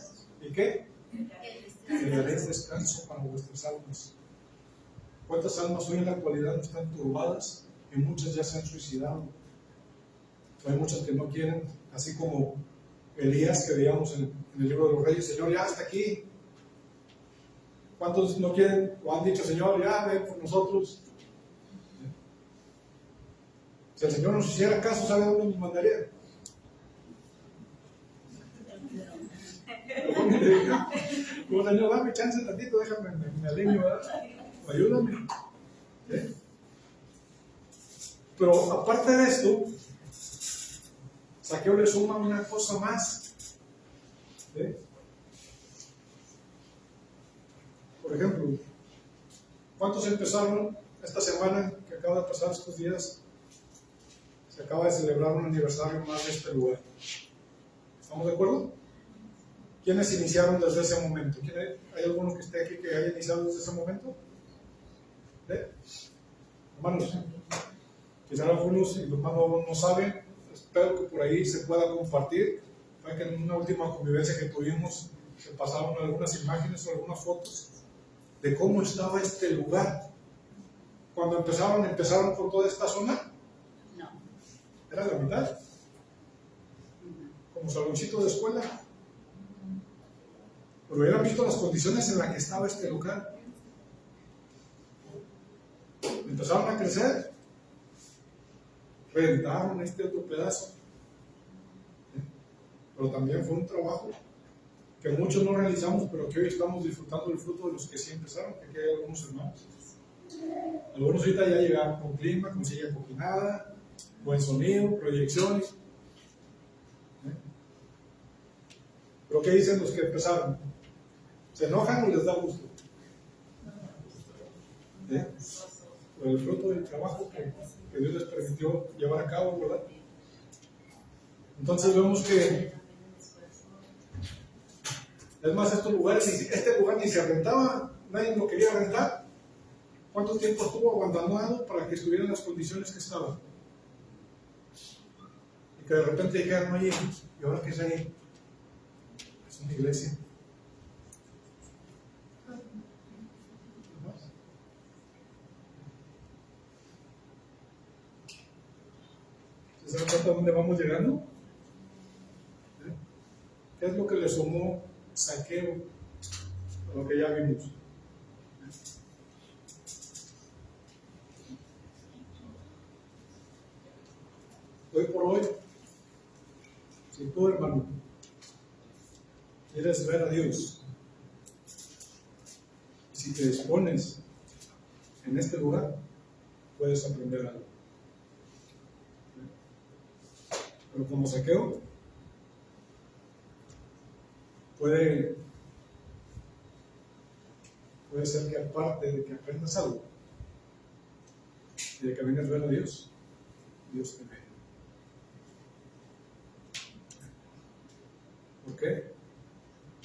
¿Y qué? Que daréis descanso para vuestras almas. ¿Cuántas almas hoy en la actualidad no están turbadas? Y muchas ya se han suicidado. Hay muchas que no quieren, así como Elías que veíamos en el libro de los Reyes: Señor, ya hasta aquí. ¿Cuántos no quieren o han dicho: Señor, ya ven por nosotros? Si el Señor nos hiciera caso, ¿sabe dónde nos mandaría? Como: Señor, dame chance tantito, déjame, me alineo, ¿verdad? Ayúdame. ¿Sí? Pero aparte de esto, Zaqueo le suma una cosa más. ¿Sí? Por ejemplo, ¿cuántos empezaron esta semana que acaba de pasar, estos días? Se acaba de celebrar un aniversario más de este lugar. ¿Estamos de acuerdo? ¿Quiénes iniciaron desde ese momento? ¿Hay alguno que esté aquí que haya iniciado desde ese momento? ¿Sí? Hermanos, quizás algunos y los más nuevos no saben. Espero que por ahí se pueda compartir. Fue que en una última convivencia que tuvimos se pasaron algunas imágenes o algunas fotos de cómo estaba este lugar. Cuando empezaron por toda esta zona. No. Era la mitad. Como saloncito de escuela. Pero hubieran visto las condiciones en las que estaba este lugar. Empezaron a crecer. Rentaron este otro pedazo. Pero también fue un trabajo que muchos no realizamos, pero que hoy estamos disfrutando del fruto de los que sí empezaron, que aquí hay algunos hermanos. Algunos ahorita ya llegaron con clima, con silla coquinada, buen sonido, proyecciones. Pero ¿qué dicen los que empezaron? ¿Se enojan o les da gusto? Por el fruto del trabajo que Dios les permitió llevar a cabo, ¿verdad? Entonces vemos que, es más, este lugar ni se rentaba, nadie lo quería rentar. ¿Cuánto tiempo estuvo abandonado para que estuviera en las condiciones que estaba? Y que de repente dijeran: oye, ¿y ahora qué es ahí? Es una iglesia. ¿Se dan cuenta dónde vamos llegando? ¿Qué es lo que le sumó Zaqueo a lo que ya vimos? Hoy por hoy, si tú, hermano, quieres ver a Dios, si te dispones en este lugar, puedes aprender algo. Pero como Zaqueo, puede ser que aparte de que aprendas algo y de que vengas a ver a Dios, Dios te ve. ¿Por qué?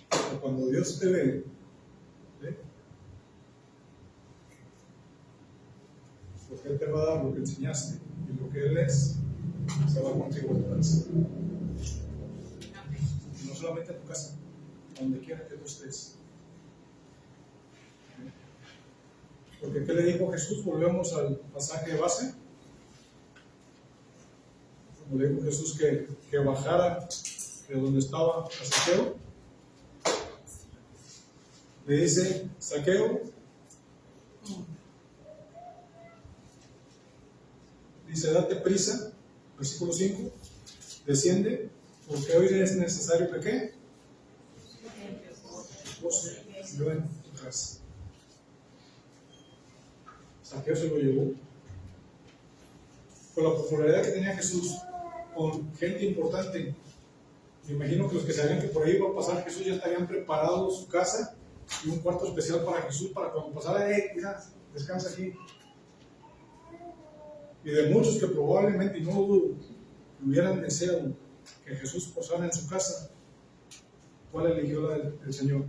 Porque cuando Dios te ve, ¿sí?, porque Él te va a dar lo que enseñaste y lo que Él es, se va contigo a tu casa. Y no solamente a tu casa, donde quiera que tú estés. Porque ¿qué le dijo Jesús? Volvemos al pasaje de base. Como le dijo Jesús que bajara de donde estaba Zaqueo, le dice: Zaqueo, dice, date prisa, versículo 5, desciende, porque hoy es necesario que ¿qué? Yo en tu casa. Saqueo se lo llevó. Con la popularidad que tenía Jesús, con gente importante, me imagino que los que sabían que por ahí iba a pasar Jesús ya estarían preparado su casa y un cuarto especial para Jesús, para cuando pasara, mira, descansa aquí. Y de muchos que probablemente, y no dudo, hubieran deseado que Jesús posara en su casa, ¿cuál eligió la del Señor?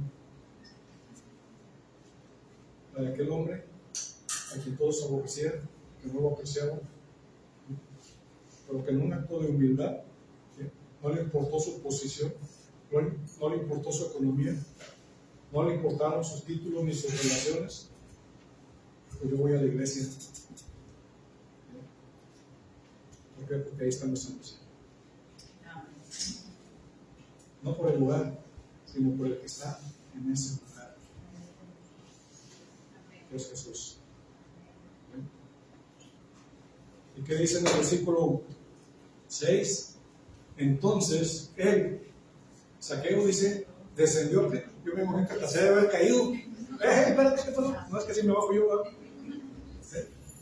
La de aquel hombre a quien todos aborrecieron, que no lo apreciaban, pero que en un acto de humildad, ¿sí?, no le importó su posición, no le importó su economía, no le importaron sus títulos ni sus relaciones. Pues yo voy a la iglesia. ¿Por qué? Porque ahí está mi salvación. No por el lugar, sino por el que está en ese lugar. Que es Jesús. ¿Y qué dice en el versículo 6? Entonces él, Saqueo, dice, descendió. Yo me imagino que hasta se debe haber caído. Espérate, ¿qué pasó? No es que si me bajo yo.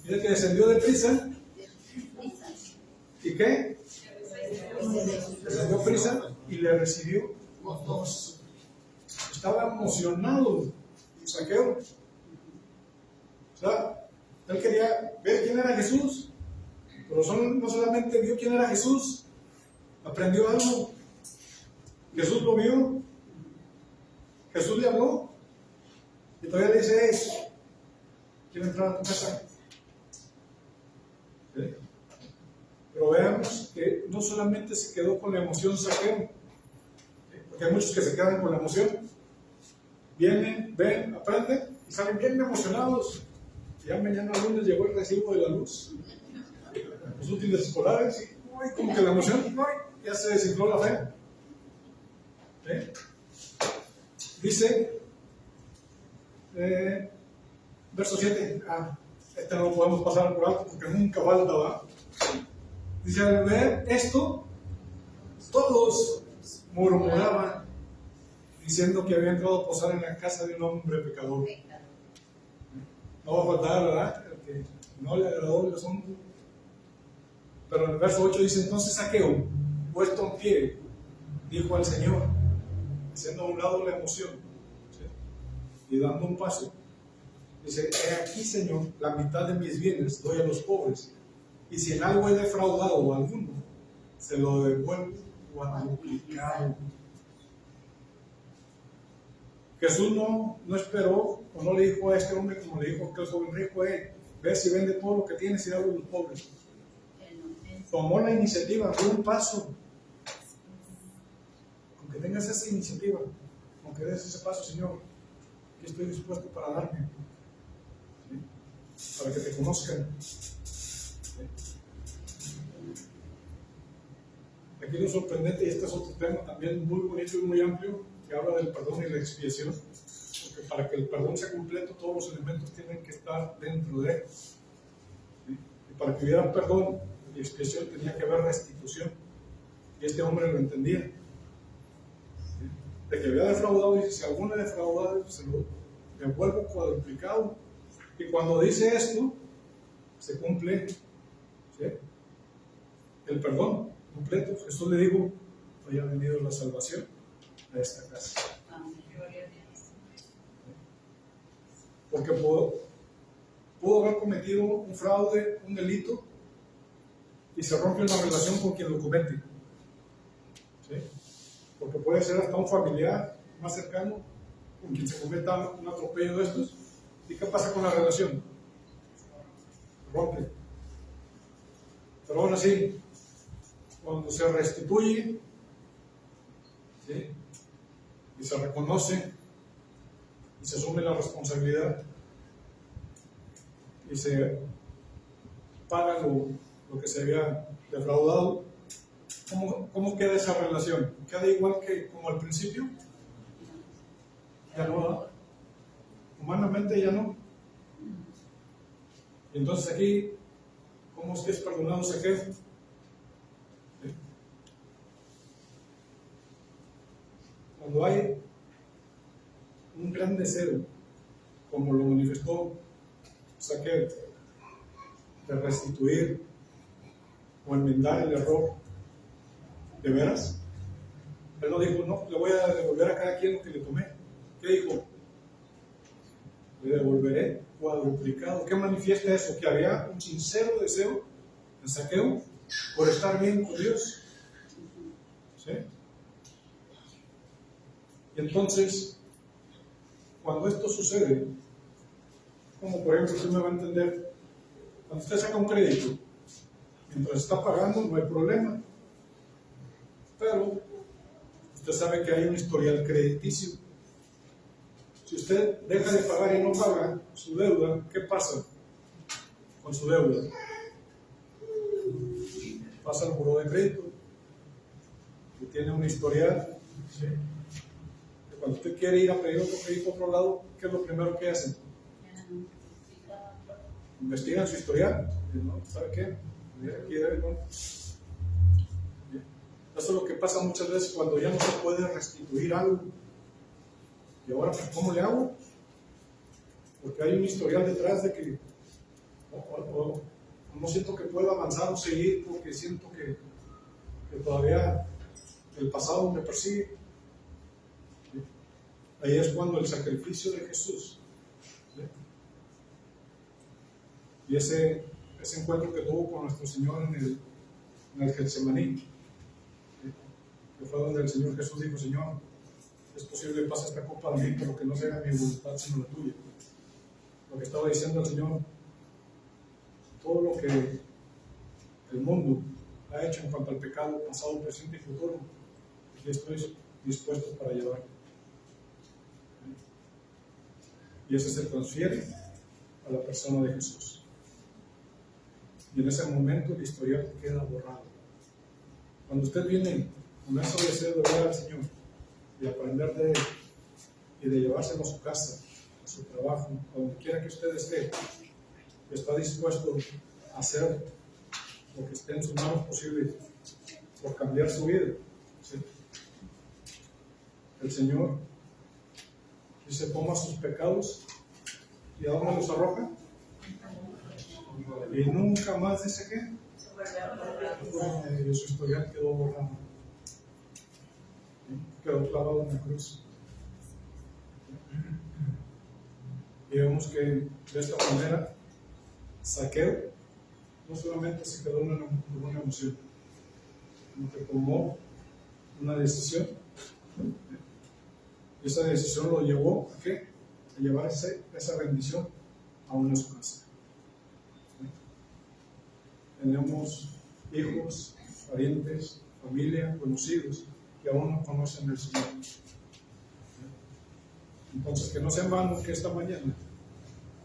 Dice que descendió deprisa. ¿Y qué? Descendió prisa y le recibió los dos. Estaba emocionado Saqueo. O sea, él quería ver quién era Jesús, pero no solamente vio quién era Jesús, aprendió algo. Jesús lo vio, Jesús le habló y todavía le dice, quiero entrar a tu casa. ¿Sí? Pero veamos que no solamente se quedó con la emoción Saqueo, porque hay muchos que se quedan con la emoción, vienen, ven, aprenden y salen bien emocionados. Ya mañana lunes llegó el recibo de la luz, los útiles escolares, y como que la emoción, ya se desinfló la fe. ¿Sí? Dice, verso 7, este no lo podemos pasar por alto porque nunca falta, ¿verdad? Dice, al ver esto, todos murmuraban, diciendo que había entrado a posar en la casa de un hombre pecador. No va a faltar, ¿verdad? El que no le agradó el asunto. Pero en el verso 8 dice, entonces Saqueo, puesto en pie, dijo al Señor, haciendo a un lado la emoción, ¿sí?, y dando un paso, dice, he aquí, Señor, la mitad de mis bienes doy a los pobres, y si en algo he defraudado a alguno, se lo devuelvo cuadruplicado. Jesús no esperó, o no le dijo a este hombre como le dijo a aquel joven rico, ve si vende todo lo que tienes y dale a los pobres. Tomó la iniciativa, dio un paso. Con que tengas esa iniciativa, con que des ese paso, Señor, aquí estoy dispuesto para darme, ¿sí?, para que te conozcan. ¿Sí? Aquí lo sorprendente, y este es otro tema también muy bonito y muy amplio, que habla del perdón y la expiación, porque para que el perdón sea completo, todos los elementos tienen que estar dentro de él. ¿Sí? Y para que hubiera perdón y expiación tenía que haber restitución, y este hombre lo entendía. ¿Sí? De que había defraudado, dice, si alguno ha defraudado, se lo devuelvo cuadruplicado. Y cuando dice esto, se cumple, ¿sí?, el perdón completo. Jesús le dijo, hoy ha venido la salvación a esta casa. Porque pudo haber cometido un fraude, un delito, y se rompe la relación con quien lo comete. ¿Sí? Porque puede ser hasta un familiar más cercano con quien se cometa un atropello de estos. ¿Y qué pasa con la relación? Rompe. Pero aún así, cuando se restituye, ¿sí?, y se reconoce y se asume la responsabilidad y se paga lo que se había defraudado, ¿cómo queda esa relación? ¿Queda igual que como al principio? Ya no, ¿verdad? Humanamente ya no. Y entonces aquí, ¿cómo es que es perdonado Saqueo? ¿Sí? Cuando hay un gran deseo, como lo manifestó Saqueo, de restituir o enmendar el error. ¿De veras? Él no dijo, no, le voy a devolver a cada quien lo que le tomé. ¿Qué dijo? Le devolveré cuadruplicado. ¿Qué manifiesta eso? Que había un sincero deseo de Zaqueo por estar bien con Dios. ¿Sí? Y entonces, cuando esto sucede, como por ejemplo, usted me va a entender, cuando usted saca un crédito, mientras está pagando no hay problema, pero usted sabe que hay un historial crediticio. Si usted deja de pagar y no paga su deuda, ¿qué pasa con su deuda? Pasa al buró de crédito, que tiene un historial. ¿Sí? Que cuando usted quiere ir a pedir otro crédito a otro lado, ¿qué es lo primero que hacen? Investigan su historial. ¿No? ¿Sabe qué? Aquí debe, ¿no? Eso es lo que pasa muchas veces cuando ya no se puede restituir algo. ¿Y ahora cómo le hago? Porque hay un historial detrás de que no siento que pueda avanzar o seguir porque siento que todavía el pasado me persigue. ¿Sí? Ahí es cuando el sacrificio de Jesús, ¿sí? Y ese encuentro que tuvo con nuestro Señor en el Getsemaní, ¿sí? Que fue donde el Señor Jesús dijo, Señor, es posible que pase esta copa de mí, pero que no se haga mi voluntad sino la tuya. Lo que estaba diciendo el Señor, todo lo que el mundo ha hecho en cuanto al pecado pasado, presente y futuro, aquí estoy dispuesto para llevar. Y ese se transfiere a la persona de Jesús. Y en ese momento el historial queda borrado. Cuando usted viene con ese deseo de ver al Señor y aprender de él y de llevárselo a su casa, a su trabajo, a donde quiera que usted esté, y está dispuesto a hacer lo que esté en sus manos posible por cambiar su vida, ¿sí? El Señor dice, toma sus pecados y ¿a dónde los arroja? Y nunca más dice que su historial quedó borrado, ¿sí? Quedó clavado en la cruz. Y vemos que de esta manera Zaqueo no solamente se quedó en una emoción, sino que tomó una decisión. Y esa decisión lo llevó ¿a qué? A llevarse esa bendición aún a su casa. ¿Sí? Tenemos hijos, parientes, familia, conocidos que aún no conocen el Señor. Entonces, que no sea en vano que esta mañana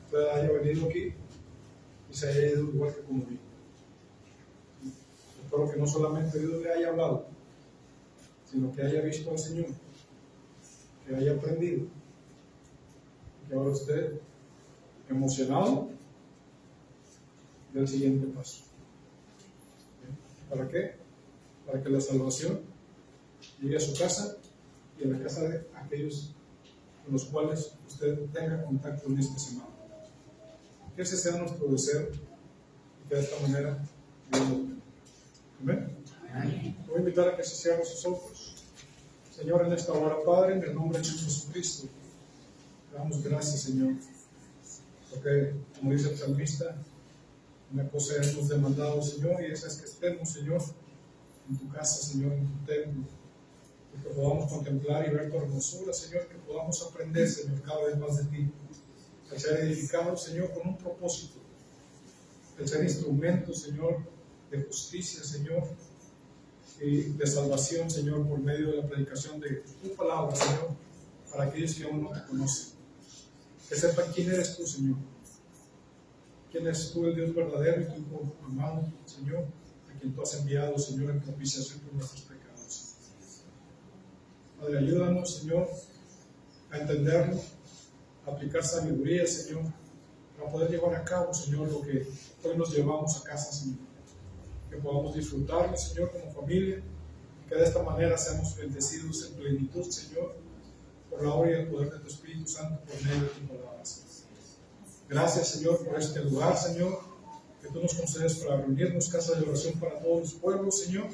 usted haya venido aquí y se haya ido igual que como vino. Espero que no solamente Dios le haya hablado, sino que haya visto al Señor, que haya aprendido, que ahora esté emocionado del siguiente paso. ¿Para qué? Para que la salvación llegue a su casa y a la casa de aquellos con los cuales usted tenga contacto en esta semana. Que ese sea nuestro deseo y que de esta manera Dios nos bendiga. Amén. Voy a invitar a que se cierren sus ojos. Señor, en esta hora, Padre, en el nombre de Jesucristo, te damos gracias, Señor, porque, como dice el salmista, una cosa hemos demandado, Señor, y esa es que estemos, Señor, en tu casa, Señor, en tu templo, y que podamos contemplar y ver tu hermosura, Señor, que podamos aprender, Señor, cada vez más de ti, el ser edificados, Señor, con un propósito, el ser instrumentos, Señor, de justicia, Señor, y de salvación, Señor, por medio de la predicación de tu palabra, Señor, para aquellos que aún no te conocen. Que sepan quién eres tú, Señor. Quién eres tú, el Dios verdadero y tu Hijo amado, Señor, a quien tú has enviado, Señor, en propiciación por nuestros pecados. Padre, ayúdanos, Señor, a entenderlo, a aplicar sabiduría, Señor, para poder llevar a cabo, Señor, lo que hoy nos llevamos a casa, Señor. Que podamos disfrutarlo, Señor, como familia, que de esta manera seamos bendecidos en plenitud, Señor, por la obra y el poder de tu Espíritu Santo por medio de tu palabra. Gracias, Señor, por este lugar, Señor. que tú nos concedes para reunirnos, casa de oración para todos los pueblos, Señor.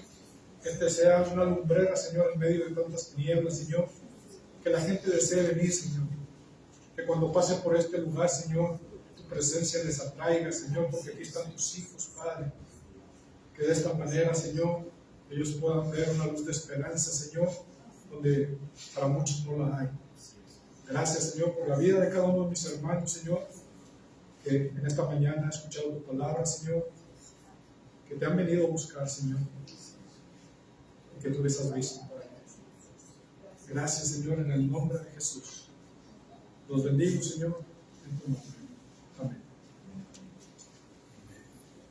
Que este sea una lumbrera, Señor, en medio de tantas tinieblas, Señor. Que la gente desee venir, Señor. Que cuando pase por este lugar, Señor, tu presencia les atraiga, Señor, porque aquí están tus hijos, Padre. Que de esta manera, Señor, ellos puedan ver una luz de esperanza, Señor, donde para muchos no la hay. Gracias, Señor, por la vida de cada uno de mis hermanos, Señor, que en esta mañana ha escuchado tu palabra, Señor, que te han venido a buscar, Señor, y que tú les has visto. Gracias, Señor, en el nombre de Jesús. Los bendigo, Señor, en tu nombre.